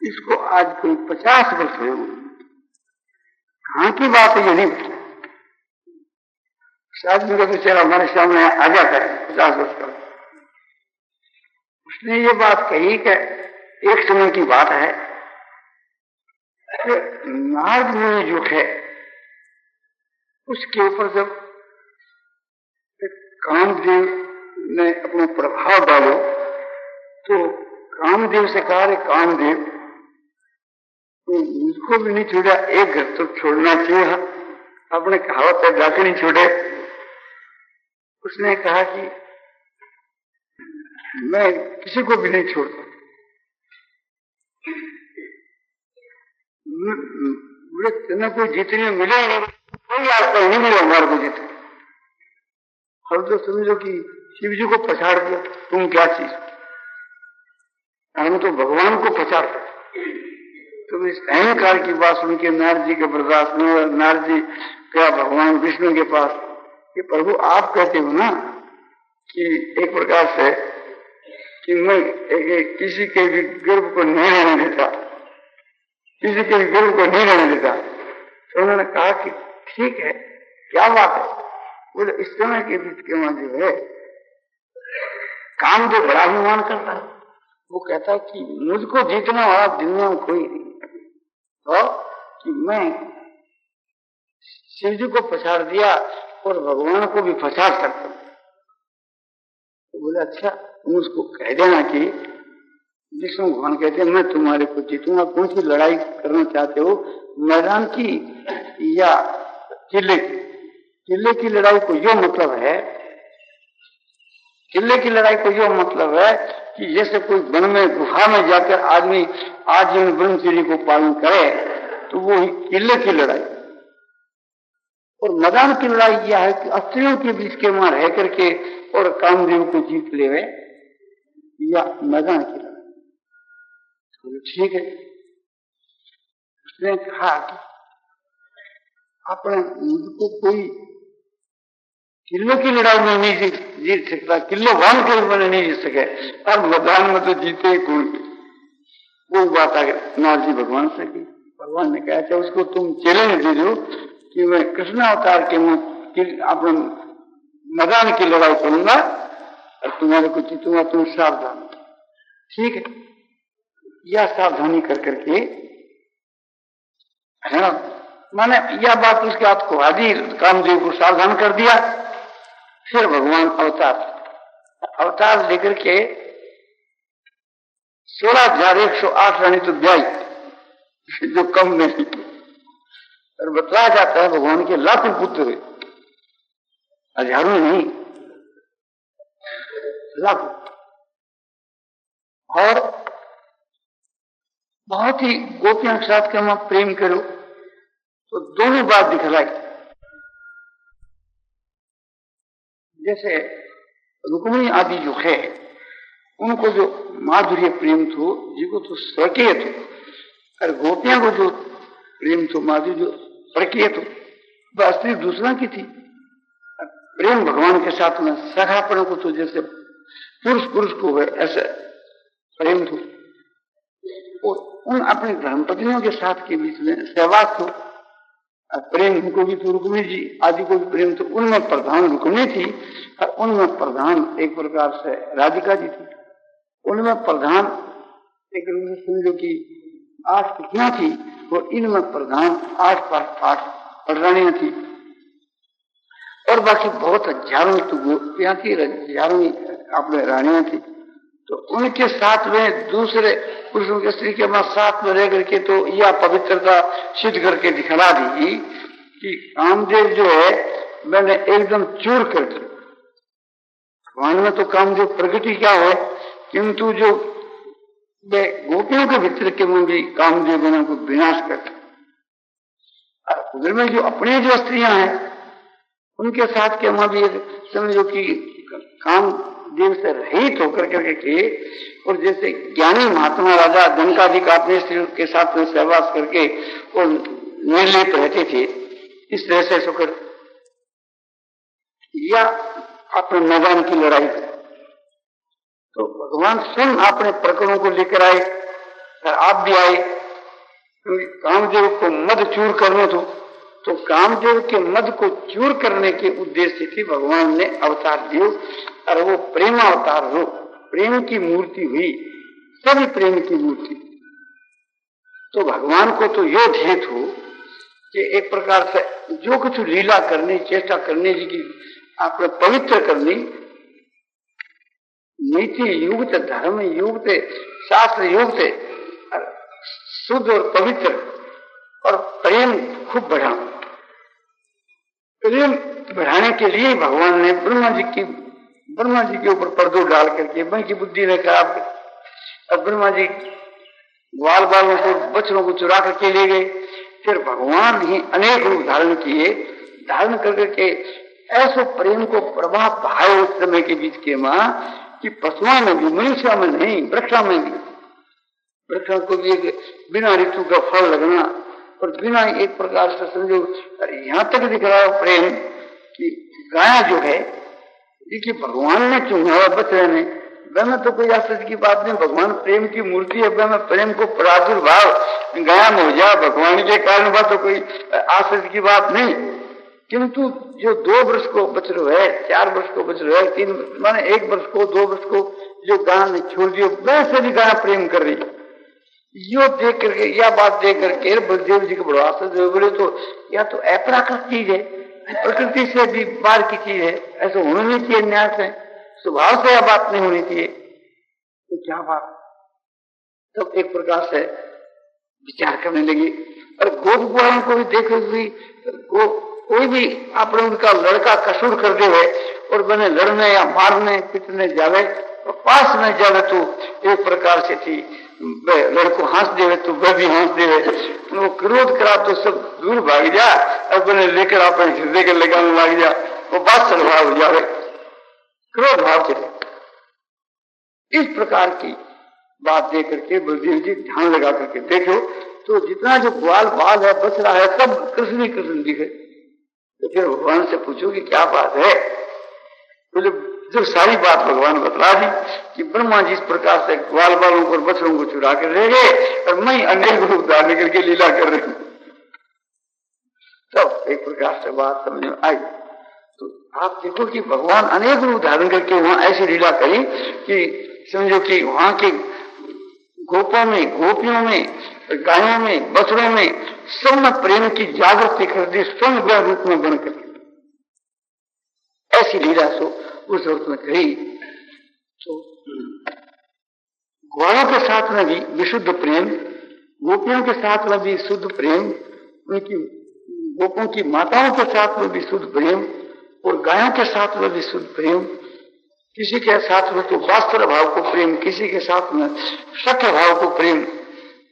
इसको आज कोई 50 वर्ष हुए। कहाँ की बात है ये नहीं पता। शायद मेरा बेचारा हमारे सामने आ जाता है 50 वर्ष का। उसने ये बात कही कि एक समय की बात है, नारद मुनि जो है उसके ऊपर जब कामदेव ने अपना प्रभाव डालो तो कामदेव से कहा, रे कामदेव तो मुझको भी नहीं छोड़ा, एक घर तो छोड़ना चाहिए। आपने कहावत है जाके नहीं छोड़े। उसने कहा कि मैं किसी को भी नहीं छोड़ता। बोले कोई जीतने मिले कोई आपको नहीं मिले, हमारे को जीतने। हम तो समझो कि शिव जी को पछाड़ दिया, तुम क्या चीज, हम तो भगवान को पछाड़ते। तो इस अहंकार की बात सुन के नारद जी के बर्दाश्त नहीं हुआ। नारद जी क्या भगवान विष्णु के पास कि प्रभु आप कहते हो ना कि एक प्रकार से कि मैं किसी के भी गर्भ को नहीं रहने देता, किसी के भी गर्भ को नहीं रहने देता। तो उन्होंने कहा कि ठीक है, क्या बात है। बोले इस समय के बीच के वहां जो है काम जो बड़ा अभिमान करता है, वो कहता है कि मुझको जीतना वाला दुनिया में कोई नहीं, तो कि मैं शिव जी को पछाड़ दिया और भगवान को भी पछाड़ सकता हूं। तो बोले अच्छा तुम उसको कह देना कि विष्णु भगवान कहते हैं मैं तुम्हारे को जीतूंगा। कौन सी लड़ाई करना चाहते हो, मैदान की या किले की? किले की लड़ाई को यो मतलब है, किले की लड़ाई को यो मतलब है कि जैसे कोई वन में गुफा में जाकर आदमी आजीवन ब्रह्मचर्य को पालन करे तो वो ही किले की लड़ाई। और मैदान की लड़ाई यह है कि अस्त्रियों के बीच के वहां रह करके और कामदेव को जीत ले या मैदान की लड़ाई। तो ठीक है। उसने कहा कि अपने मुझको कोई किले की लड़ाई में नहीं जीत सकता, किले बांध के मैंने नहीं जीत सके, अब मैदान में तो जीते ही कौन। वो बात आगे नारद जी भगवान से की। भगवान ने कहा था उसको तुम चैलेंज दे दो कि मैं कृष्ण अवतार के मैं अपने मैदान की लड़ाई करूंगा और तुम्हारे को जीतूंगा, तुम सावधान। ठीक है, यह सावधानी कर करके है ना, मैंने यह बात उसके हाथ को आदि कामदेव को सावधान कर दिया। फिर भगवान अवतार लेकर के 16,108 रानी तो ब्याई, जो कम नहीं। और बताया जाता है भगवान के लाखों पुत्र हुए, हजारों नहीं, लाखों। और बहुत ही गोपियों के साथ के मैं प्रेम करूं तो दोनों बात दिखलाई। जैसे रुक्मिणी आदि जो है उनको जो माधुर्य प्रेम थो जिसको तो स्वकीय थो, और गोपियां को जो प्रेम थो माधुर्य जो स्वकीय थो वास्तविक दूसरा की थी। प्रेम भगवान के साथ में सखापन को तो जैसे पुरुष को है ऐसे प्रेम थो। और उन अपनी धर्मपत्नियों के साथ के बीच में सहवास थो। प्रेम उनको भी तो रुक्मिणी जी आदि को भी प्रेम, तो उनमें प्रधान रुक्मिणी थी और उनमें प्रधान एक प्रकार से राधिका जी थी। उनमें प्रधान एक समझो कि 8 पुतलियां थी और इनमें प्रधान 8 रानियां थी। और बाकी बहुत हजारों तो गोपियां थी, हजारों अपने रानियां थी। तो उनके साथ में दूसरे पुरुषों के स्त्री के साथ में रह करके तो यह पवित्रता सिद्ध करके दिखला दी कि कामदेव जो है मैंने एकदम चूर कर दी। भगवान में तो कामदेव प्रगति क्या है, किंतु जो गोपियों के भीतर के में भी कामदेव बना को विनाश करते। और उधर में जो अपनी जो स्त्रियां हैं उनके साथ के वहां भी समझो कि कामदेव से रहित होकर करके और जैसे ज्ञानी महात्मा राजा जनकादिक अपने स्त्री के साथ में सहवास करके और निर्लिप्त रहते थे, इस तरह से सुकर या अपने मैदान की लड़ाई तो भगवान स्वयं अपने प्रकरणों को लेकर आए और आप भी आए, क्योंकि कामदेव को मद चूर करना तो कामदेव के मद को चूर करने के उद्देश्य से भगवान ने अवतार लियो और वो प्रेम अवतार हो, प्रेम की मूर्ति हुई, सभी प्रेम की मूर्ति। तो भगवान को तो यो ध्येय हो कि एक प्रकार से जो कुछ लीला करनी, चेष्टा करने की, आपने पवित्र करनी, नीति युक्त, धर्म युक्त, शास्त्र युक्त, शुद्ध और पवित्र और प्रेम खूब बढ़ाओ। प्रेम बढ़ाने के लिए भगवान ने ब्रह्मा जी के ऊपर पर्दो डाल करके मैं की बुद्धि ने खराब कर। अब ब्रह्मा जी ग्वाल बालों को, बच्चों को चुरा करके ले गए। फिर भगवान ही अनेक रूप धारण किए, धारण करके ऐसे प्रेम को प्रभाव भाव उस समय के बीच के मां कि पशुओं में भी, मनुष्य में नहीं, वृक्षों में भी, वृक्षों को भी बिना ऋतु का फल लगना और बिना एक प्रकार से समझो, यहां तक दिख रहा है प्रेम कि गाय जो है कि भगवान ने चुना बच्चे ने, वह तो कोई आश्चर्य की बात नहीं। भगवान प्रेम की मूर्ति है, वह प्रेम को प्रादुर्भाव गाया में हो जाए भगवान के कारण, वह तो कोई आश्चर्य की बात नहीं। किंतु जो 2 वर्ष को बच रहा है, 4 वर्ष को बच रहा है, 3 माने 1 वर्ष को, 2 वर्ष को जो गाय ने छोड़ दिया, वैसे भी गाय प्रेम कर रही। यो देख करके, यह बात देख करके बलदेव जी को बड़ा आश्चर्य बोले, तो या तो अपराकृत चीज है, प्रकृति से भी बाहर की चीज है, ऐसा होना नहीं चाहिए, न्याय से स्वभाव से यह बात नहीं होनी चाहिए, तो क्या बात। तब एक प्रकार से विचार करने लगी। और गोप ग्वालों को भी देखो भी, कोई भी अपने उनका लड़का कसूर कर दे और बने लड़ने या मारने पिटने जावे और पास में जावे तो एक प्रकार से थी, लड़को हंस देवे तो वह भी हंस देवे, वो क्रोध करा तो सब दूर भाग जा और बने लेकर अपने हृदय के लगाने लग जा, वो बात स्वभाव हो जावे, क्रोध भाव चले। इस प्रकार की बात देख करके बलदेव जी ध्यान लगा करके देखो तो जितना जो ग्वाल बाल है, बच रहा है, सब कृष्ण ही कृष्ण दिखे। तो फिर भगवान से पूछो कि क्या बात है, बोले जो सारी बात भगवान बतला दी कि ब्रह्मा जी इस प्रकार से ग्वाल बालों पर बछड़ों को चुरा कर ले गए और मैं अनेक रूप धारण करके लीला कर रही हूं। तब एक प्रकार से बात समझ में आई। तो आप देखो कि भगवान अनेक रूप धारण करके वहां ऐसी लीला करी कि समझो कि वहां के गोपों में, गोपियों में, गायों में, बछड़ों में सब में प्रेम की जागृति कर दी, स्वयं वह रूप में बन करके ऐसी लीला सो उस वक्त में कही। तो ग्वालों के साथ में भी विशुद्ध प्रेम, गोपियों के साथ में भी शुद्ध प्रेम, उनकी गोपों की माताओं के साथ में भी शुद्ध प्रेम और गायों के साथ में भी शुद्ध प्रेम, किसी के साथ में तो वास्तव भाव को प्रेम, किसी के साथ में सख्य भाव को प्रेम,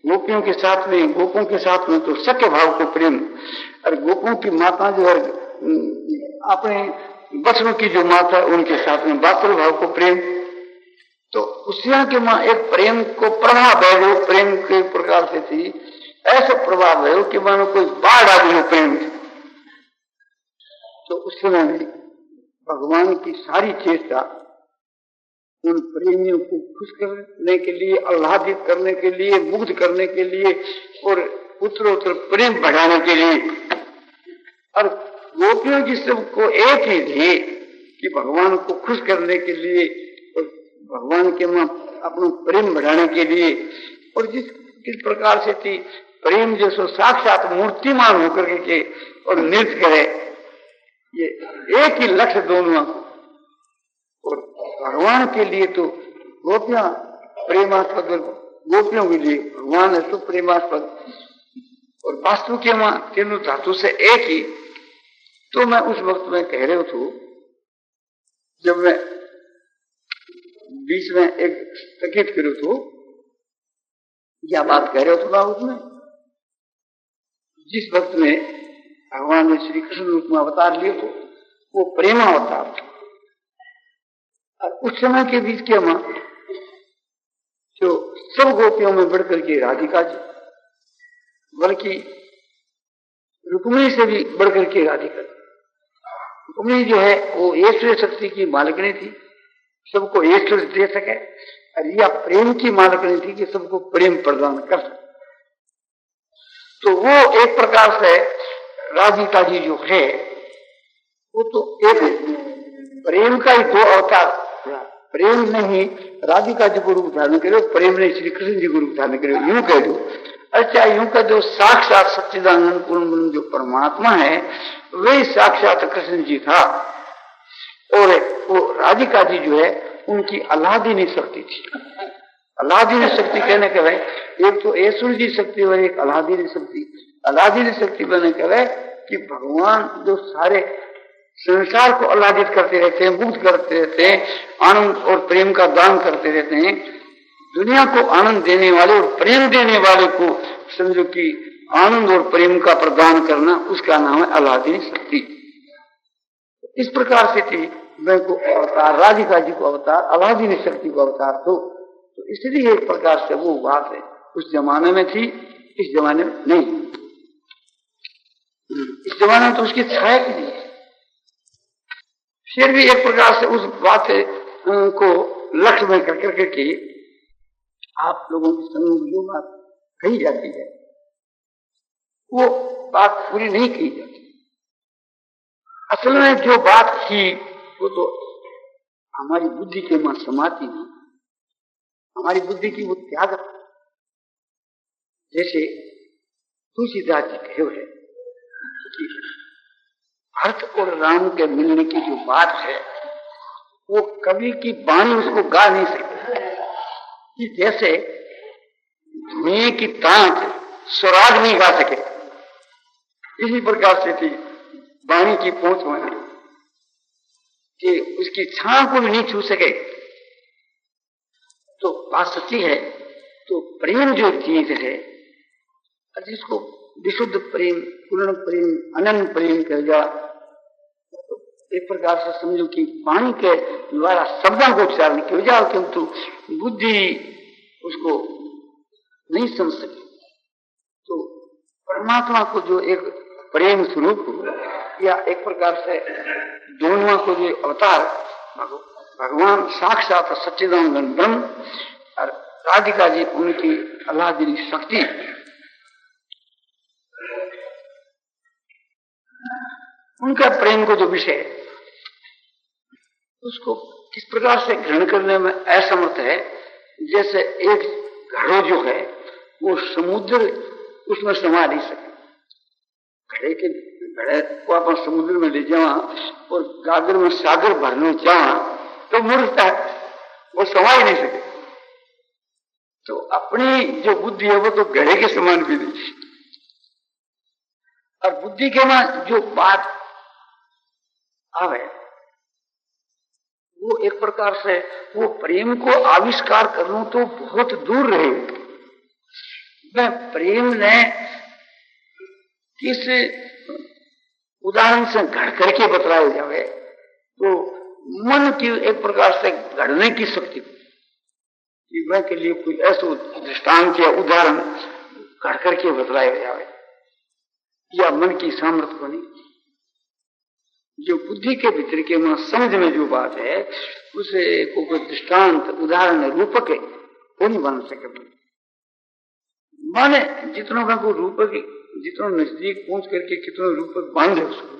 गोपियों के साथ में, गोपों के साथ में तो सख्य भाव को प्रेम, और गोपों की माता जो है अपने बच्चों की जो माता उनके साथ में वास्तव भाव को प्रेम। तो उसिया के मां एक प्रेम को प्रभाव है, जो प्रेम के प्रकार से थी, ऐसा प्रभाव है कि मानो कोई बाढ़ आ गई हो प्रेम। तो उस समय में भगवान की सारी चेष्टा उन प्रेमियों को खुश करने के लिए, आह्लादित करने के लिए, मुग्ध करने के लिए और उत्तरोत्तर प्रेम बढ़ाने के लिए। और गोपियों की सबको एक ही ध्येय कि भगवान को खुश करने के लिए और भगवान के मां अपना प्रेम बढ़ाने के लिए। और किस प्रकार से थी प्रेम जो सो साक्षात मूर्तिमान होकर के और नृत्य करे, ये एक ही लक्ष्य दोनों। और भगवान के लिए तो गोपियां प्रेमास्पद, गोपियों के लिए भगवान है तो प्रेमास्पद, और वास्तु के मां तीनों धातु से एक ही। तो मैं उस वक्त में कह रहे था, जब मैं बीच में एक स्थगित करूं तो क्या बात कह रहे हो तो उसमें जिस वक्त में भगवान ने श्री कृष्ण रूप में अवतार लिए तो वो प्रेमा अवतार था। और उस समय के बीच के मां जो सब गोपियों में बढ़कर के राधिका जी, बल्कि रुक्मिणी से भी बढ़कर के राधिका। रुक्मिणी जो है वो ऐश्वर्य शक्ति की मालिकनी थी, सबको ऐश्वर्य दे सके, और या प्रेम की मालिकनी थी कि सबको प्रेम प्रदान कर सके। तो वो एक प्रकार से राधिका जी जो है वो तो एक प्रेम का ही दो अवतार, प्रेम नहीं राधिका जी को रूप धारण करे, प्रेम नहीं श्री कृष्ण जी को रूप धारण करे, यूं कह दो। अच्छा यूं कह दो साक्षात सच्चिदानंद पूर्ण जो परमात्मा है वही साक्षात कृष्ण जी था, और वो राधिका जी जो है उनकी अलादीनी शक्ति थी। अलादीनी शक्ति कहने के भाई एक तो ऐश्वर्य जी शक्ति और एक अलादीनी शक्ति। अलादीनी शक्ति कहने के भाई कि भगवान जो सारे संसार को आह्लादित करते रहते हैं, मुक्त करते रहते हैं, आनंद और प्रेम का दान करते रहते हैं, दुनिया को आनंद देने वाले और प्रेम देने वाले को समझो कि आनंद और प्रेम का प्रदान करना, उसका नाम है आह्लादीनी शक्ति। इस प्रकार से थी मैं को अवतार, राधिका जी को अवतार, आह्लादीनी शक्ति को अवतार तो इसलिए एक प्रकार से वो बात है उस जमाने में थी, इस जमाने में नहीं। इस जमाने में तो उसकी छाया की नहीं है, फिर भी एक प्रकार से उस बात को लक्ष्य में करके कि आप लोगों की समूह जो बात कही जाती है वो बात पूरी नहीं की जाती। असल में जो बात थी वो तो हमारी बुद्धि के मन समाती नहीं, हमारी बुद्धि की वो त्याग। जैसे तुलसीदास जी कहे हुए कि भरत और राम के मिलने की जो बात है वो कवि की वाणी उसको गा नहीं सकती, कि जैसे धुएं की तांत स्वराग नहीं गा सके, इसी प्रकार से थी वाणी की पहुंच होने कि उसकी छां को भी नहीं छू सके। तो बात सच्ची है। तो प्रेम जो चीज है जिसको विशुद्ध प्रेम, पूर्ण प्रेम, अनंत प्रेम कह जा, तो एक प्रकार से समझो कि वाणी के द्वारा शब्दों को उच्चारण किया जाओ किंतु बुद्धि उसको नहीं समझ सके। तो परमात्मा को जो एक प्रेम स्वरूप या एक प्रकार से दोनों को जो अवतार भगवान साक्षात सच्चिदानंद ब्रह्म और राधिका जी उनकी आह्लादनी शक्ति, उनका प्रेम को जो विषय उसको किस प्रकार से ग्रहण करने में असमर्थ है। जैसे एक घड़ो जो है वो समुद्र उसमें समा नहीं सके, घड़े को अपन समुद्र में ले जावा और गागर में सागर भरने जावा तो मुड़ता है, वो समा ही नहीं सके। तो अपनी जो बुद्धि है वो तो घड़े के समान भी नहीं, और बुद्धि के में जो बात आवे वो एक प्रकार से वो प्रेम को आविष्कार करना तो बहुत दूर रहे। मैं प्रेम ने किस उदाहरण से घड़ करके बतलाया जावे तो मन की एक प्रकार से घड़ने की शक्ति कि वह के लिए कोई ऐसा दृष्टांत या उदाहरण घड़ करके बतलाया जावे या मन की सामर्थ्य को नहीं। जो बुद्धि के भीतर के में समझ में जो बात है उसे कोई दृष्टांत उदाहरण रूपक है वो नहीं बन सके। माने जितनों का कोई रूपक जितना नजदीक पहुंच करके कितना रूपक बांधे उसको,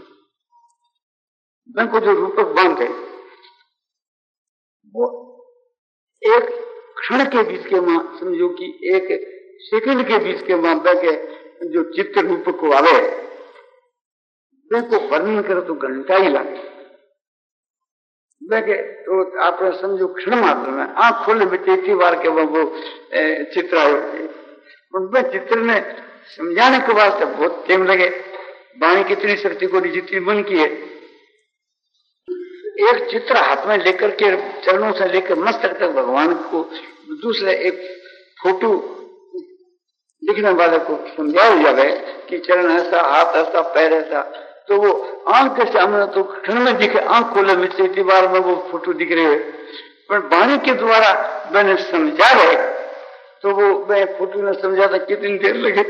मैं को जो रूपक बांधे वो एक क्षण के बीच के मां समझो कि एक सेकंड के बीच के मां के जो चित्र रूपक को आवे को वर्णन करे तो घंटा ही लगे। तो आप समझो क्षण मात्र में आंख खोले बेटी बार के वो चित्र आयो, उनमें चित्र में समझाने के वास्ते बहुत टाइम लगे। वाणी कितनी शक्ति को जितनी मन की है, एक चित्र हाथ में लेकर के चरणों से लेकर मस्तक तक भगवान को दूसरे एक फोटो लिखने वाले को समझाया जाए कि चरण ऐसा, हाथ ऐसा, पैर ऐसा, तो वो आंख के सामने तो क्षण में दिखे, आंख खोले मिट्टी बार में वो फोटो दिख रहे है, पर वाणी के द्वारा मैंने समझा है तो वो मैं फोटो ने समझा था कितनी देर लगे।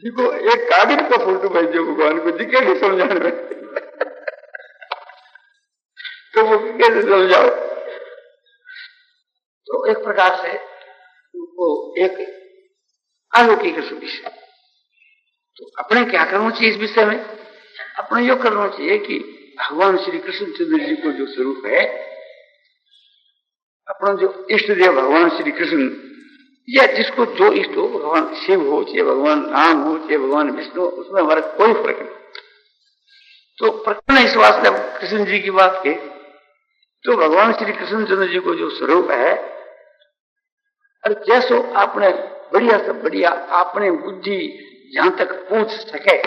देखो एक कागज का फोटो भेजो भगवान को दिखेगी समझाने में तो वो कैसे समझाओ? तो एक प्रकार से वो एक अलौकिक विषय। तो अपने क्या करना चाहिए इस विषय में? अपने यो करना चाहिए कि भगवान श्री कृष्णचंद्र जी को जो स्वरूप है, अपना जो इष्ट देव भगवान श्री कृष्ण, या जिसको जो इष्ट हो, भगवान शिव हो चाहे भगवान राम हो चाहे भगवान विष्णु, उसमें हमारा कोई फर्क नहीं। तो प्रकरण इस वास्ते कृष्ण जी की बात के, तो भगवान श्री कृष्णचंद्र जी को जो स्वरूप है, और जैसो आपने बढ़िया से बढ़िया आपने बुद्धि जहां तक पहुंच सके,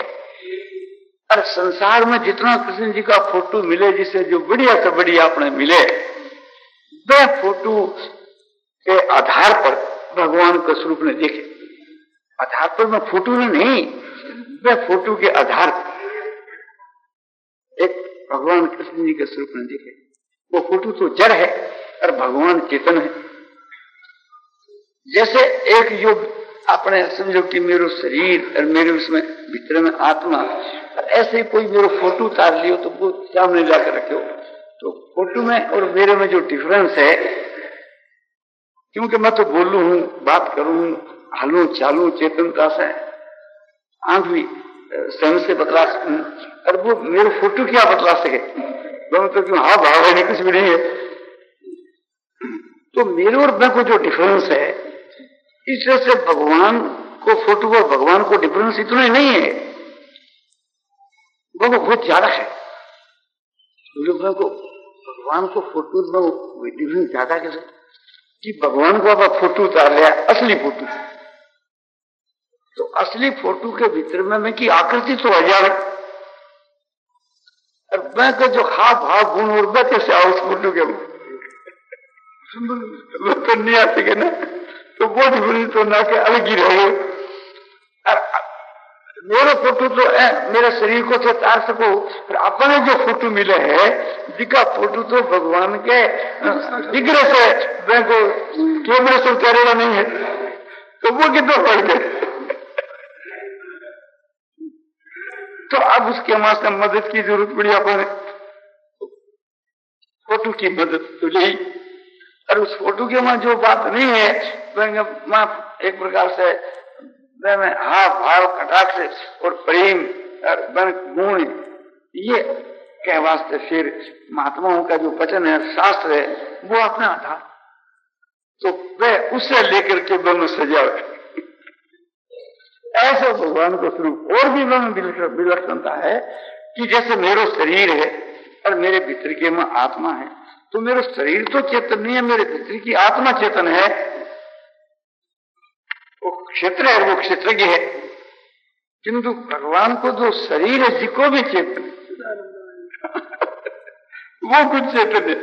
और संसार में जितना कृष्ण जी का फोटो मिले, जिसे जो बढ़िया से बढ़िया आपने मिले, वह फोटो के आधार पर भगवान का स्वरूप ने देखे। आधार पर मैं फोटो ने नहीं, वह फोटो के आधार पर एक भगवान कृष्ण जी के स्वरूप ने देखे। वो फोटो तो जड़ है और भगवान चेतन है। जैसे एक युग आपने समझो कि मेरे शरीर और मेरे उसमें भीतर में आत्मा, ऐसे ही कोई मेरे फोटो उतार लियो तो वो सामने जाकर रखो, तो फोटो में और मेरे में जो डिफरेंस है, क्योंकि मैं तो बोलूं हूं, बात करूं, हालूं चालू चेतनता से, आंख भी स्वयं से बतला सकूं, और वो मेरे फोटो क्या बतला सके? तो क्यों हाँ भाव है, नहीं कुछ भी नहीं है। तो मेरे और मैं को जो डिफरेंस है, इस वजह से भगवान को फोटो और भगवान को डिफरेंस इतना ही नहीं है, वो बहुत ज्यादा है। लोगों को भगवान को फोटो में डिफरेंस ज्यादा कैसे कि भगवान को आप फोटो उतार लिया, असली फोटो, तो असली फोटो के भीतर में मैं की आकृति तो आ जाए, और मैं का जो हाव भाव गुण और मैं कैसे आओ उस फोटो के तो नहीं आ सके ना, तो वो डिफरेंस तो ना के अलग ही रहे। मेरा फोटो तो मेरे शरीर को तो तार सको, पर अपने जो फोटो मिले है, जिका फोटो तो भगवान के विग्रह से मैं को कैमरे से उतारेगा नहीं है, तो वो कितना फर्क है? तो अब उसके हमारे मदद की जरूरत पड़ी अपने, फोटो की मदद तो ली, और उस फोटो के वहां जो बात नहीं है, मैं एक प्रकार से में हाव भाव कटाक्ष से और प्रेम और गुण, ये कह वास्ते फिर महात्माओं का जो वचन है, शास्त्र है, वो अपना था, तो वह उससे लेकर के दोनों सजावे। ऐसे भगवान को स्वरूप और भी विलक्षणता है कि जैसे मेरा शरीर है और मेरे भीतर के में आत्मा है, तो मेरा शरीर तो चेतन नहीं है, मेरे भीतर की आत्मा चेतन है। वो क्षेत्र है, वो क्षेत्रज्ञ है, किंतु भगवान को जो शरीर है, जिको भी चेतन वो कुछ चेतन है।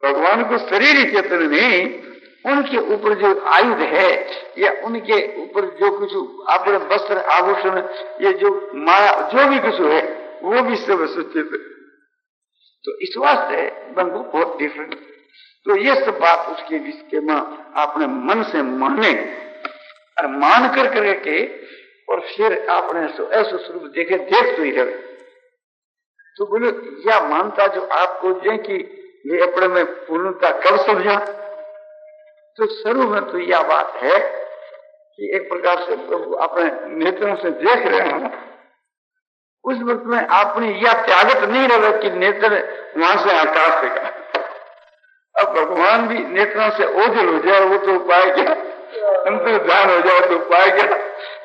भगवान को शरीर ही चेतन नहीं, उनके ऊपर जो आयुध है या उनके ऊपर जो कुछ अपने वस्त्र आभूषण, ये जो माया जो भी कुछ है, वो भी सब चेतन। तो इस वास्ते बंधु बहुत डिफरेंट। तो ये सब बात उसके विषय में आपने मन से माने और मान कर करके, और फिर आपने ऐसा स्वरूप देखे, देख तो ही रहे। तो बोले या मानता जो आपको जे कि ये अपने में पूर्णता कब समझा, तो शुरू में तो यह बात है कि एक प्रकार से प्रभु अपने नेत्रों से देख रहे हैं, उस वक्त में आपने यह त्यागत नहीं रहा कि नेत्र वहां से आकाश से का। अब भगवान भी नेत्रों से ओझल हो जाए वो तो उपाय क्या, अंतर्ध्यान हो जाए तो उपाय क्या,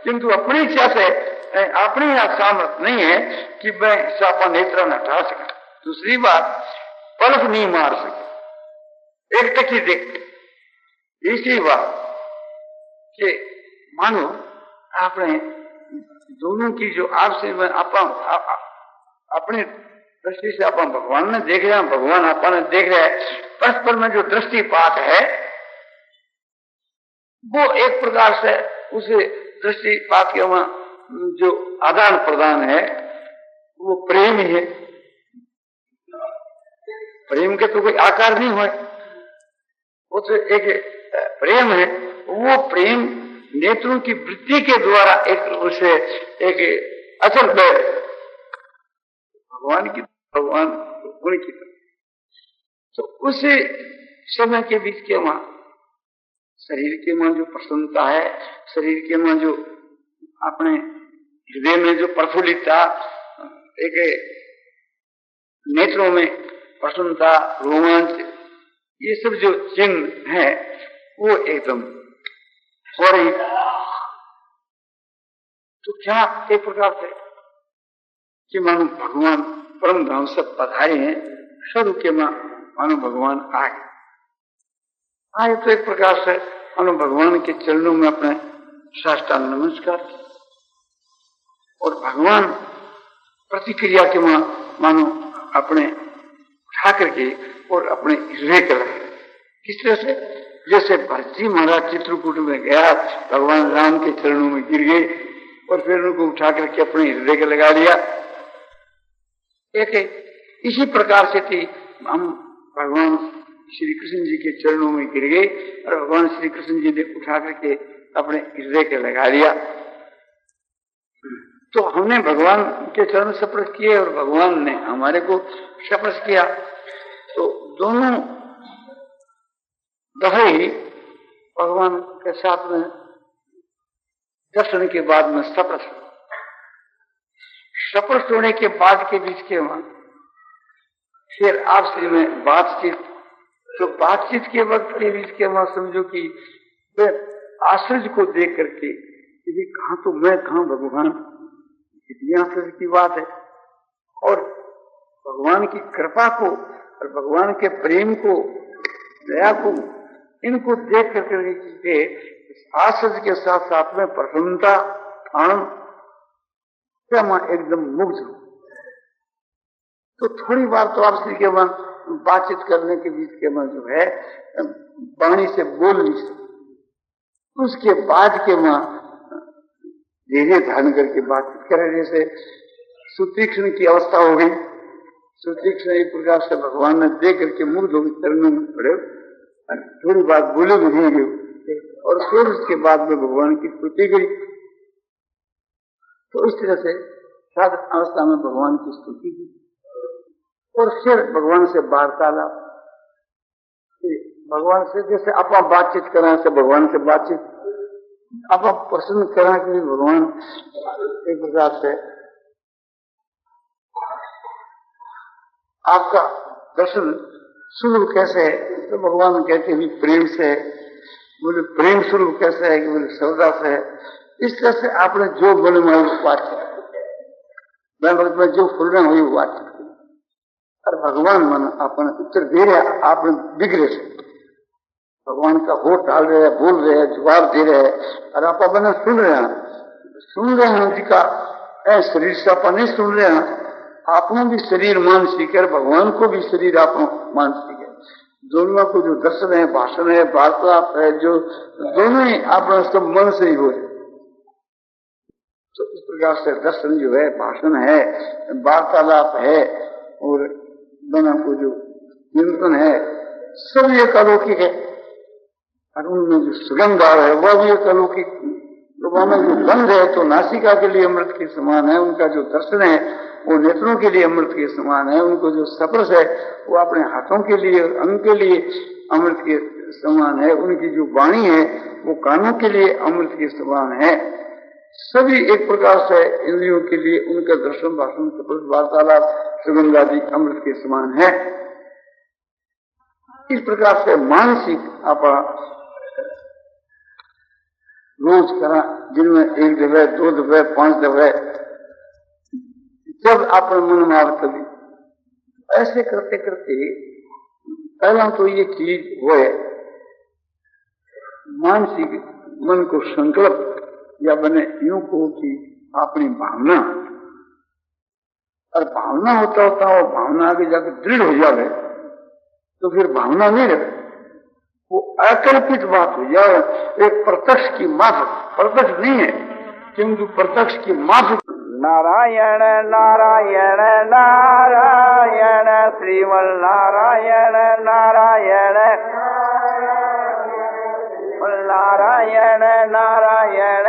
किंतु अपनी इच्छा से अपनी सामर्थ्य नहीं है कि मैं सापा नेत्र न हटा सका। दूसरी बात, पलक नहीं मार सके, एक टकी देखते। तीसरी बात कि मानो आपने दोनों की जो आपसे अपनी दृष्टि से अपन भगवान ने देख रहे हैं, भगवान अपन देख रहे हैं, परस्पर में जो दृष्टिपात है वो एक प्रकार से उसे दृष्टिपात के वहां जो आदान प्रदान है वो प्रेम ही है। प्रेम के तो कोई आकार नहीं हुए, वो तो एक प्रेम है। वो प्रेम नेत्रों की वृत्ति के द्वारा एक उसे एक अचल भगवान की, भगवान उनकी तो उसी समय के बीच के वहां शरीर के वहां जो प्रसन्नता है, शरीर के वहां जो अपने हृदय में जो प्रफुल्लितता, एक नेत्रों में प्रसन्नता, रोमांच, ये सब जो चिन्ह है वो एकदम हो रही। तो क्या एक प्रकार से कि मानो भगवान परम धाम से पधारे हैं, शुरू के मानो भगवान आए तो एक प्रकार से मानो भगवान के चरणों में अपने साष्टांग नमस्कार, और भगवान प्रतिक्रिया के मानो अपने उठा करके और अपने हृदय कर रहे। किस तरह से? जैसे भरत जी महाराज चित्रकूट में गया, भगवान राम के चरणों में गिर गए और फिर उनको उठा करके अपने हृदय के लगा लिया। एक इसी प्रकार से थी, हम भगवान श्री कृष्ण जी के चरणों में गिर गए और भगवान श्री कृष्ण जी ने उठा करके अपने हृदय के लगा लिया। तो हमने भगवान के चरण स्पर्श किए और भगवान ने हमारे को स्पर्श किया। तो दोनों दफे ही भगवान के साथ में दर्शन के बाद में स्पर्श होने के बाद के बीच के वहां फिर आपसी में बातचीत। तो बातचीत के वक्त के बीच के वहां समझो कि आश्चर्य को देख करके यदि कहा तो मैं कहा भगवान, इतनी आश्चर्य की बात है। और भगवान की कृपा को और भगवान के प्रेम को, दया को, इनको देख करके आश्चर्य के साथ साथ में प्रसन्नता, आनंद, एकदम मुग्ध हो। तो थोड़ी बार तो आपसी के वहां बातचीत करने के बीच के वहां जो है वाणी से बोल नहीं सकते। उसके बाद के वहां धीरे धारण करके बातचीत करें। जैसे सुतीक्ष्ण की अवस्था हो गई, सुतीक्ष्ण एक प्रकार से भगवान ने देख करके मुग्ध होकर चरणों में पड़े, थोड़ी बात बोले भी नहीं गई और फिर उसके बाद में भगवान की स्तुति गई। तो इस तरह से साध अवस्था में भगवान की स्तुति की और फिर भगवान से वार्तालाप। भगवान से जैसे आप बातचीत करें से भगवान से बातचीत, आप प्रसन्न करें कि भगवान एक प्रकार से आपका दर्शन स्वरूप कैसे है, तो भगवान कहते हैं प्रेम से है। बोले प्रेम स्वरूप कैसे है कि बोले श्रद्धा से है। इस तरह से आपने जो बोले हुई बातचीत, मैं भगत में जो फुलने हुई बातचीत की और भगवान मन अपने उत्तर दे रहे, आपने बिगड़े से भगवान का होठ डाल रहे हैं, बोल रहे हैं, जवाब दे रहे हैं और आप अपने सुन रहे हैं जी का शरीर से आप नहीं सुन रहे हैं। आपने भी शरीर मानसिक है, भगवान को भी शरीर आप मानसिक है। दोनों को जो दर्शन है, भाषण है, वार्तालाप है, जो दोनों ही अपना सब मन से ही हो रहे। तो इस प्रकार से दर्शन जो है, भाषण है, वार्तालाप है और दोनों को जो चिंतन है सब एक अलौकिक है। और उनमें जो सुगंध आ रहा है वह भी एक अलौकिक। लोगों में जो गंध है तो नासिका के लिए अमृत के समान है, उनका जो दर्शन है वो नेत्रों के लिए अमृत के समान है, उनको जो स्पर्श है वो अपने हाथों के लिए, अंग के लिए अमृत के समान है, उनकी जो वाणी है वो कानों के लिए अमृत के समान है। सभी एक प्रकार से इंद्रियों के लिए उनका दर्शन, भाषण, स्पर्श, वार्तालाप, सुगंध आदि अमृत के समान है। इस प्रकार से मानसिक आप रोज करा, जिनमें एक दफे, दो दफे, 5 दफे, जब अपने मन में आप कभी ऐसे करते करते पहला तो ये चीज वो है मानसिक मन को संकल्प या बने यूं को कि अपनी भावना, और भावना होता होता वो भावना आगे जाकर दृढ़ हो जाए तो फिर भावना नहीं रहे, वो अकल्पित बात हो जाए, एक प्रत्यक्ष की माफक, प्रत्यक्ष नहीं है किंतु प्रत्यक्ष की माफक। नारायण नारायण नारायण श्रीमन नारायण नारायण नारायण नारायण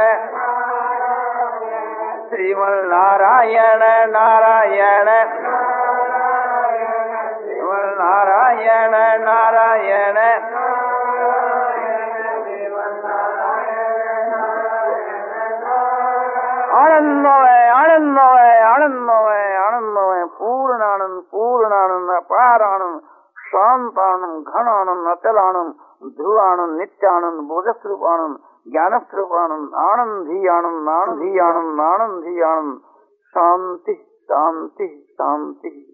श्रीमन नारायण नारायण नारायण नारायण आनंदमय आनंदमय आनंदमय आनंदमय पूर्णानंद पूर्णानंद अपार आनंद शांतानंद घनानंद अचलानंद ध्रुवानंद नित्यानंद बोधस्वरूपानंद ज्ञानस्वरूपानंद आनंदी आनंद आनंदी आनंद आनंदी आनंद शांति शांति शांति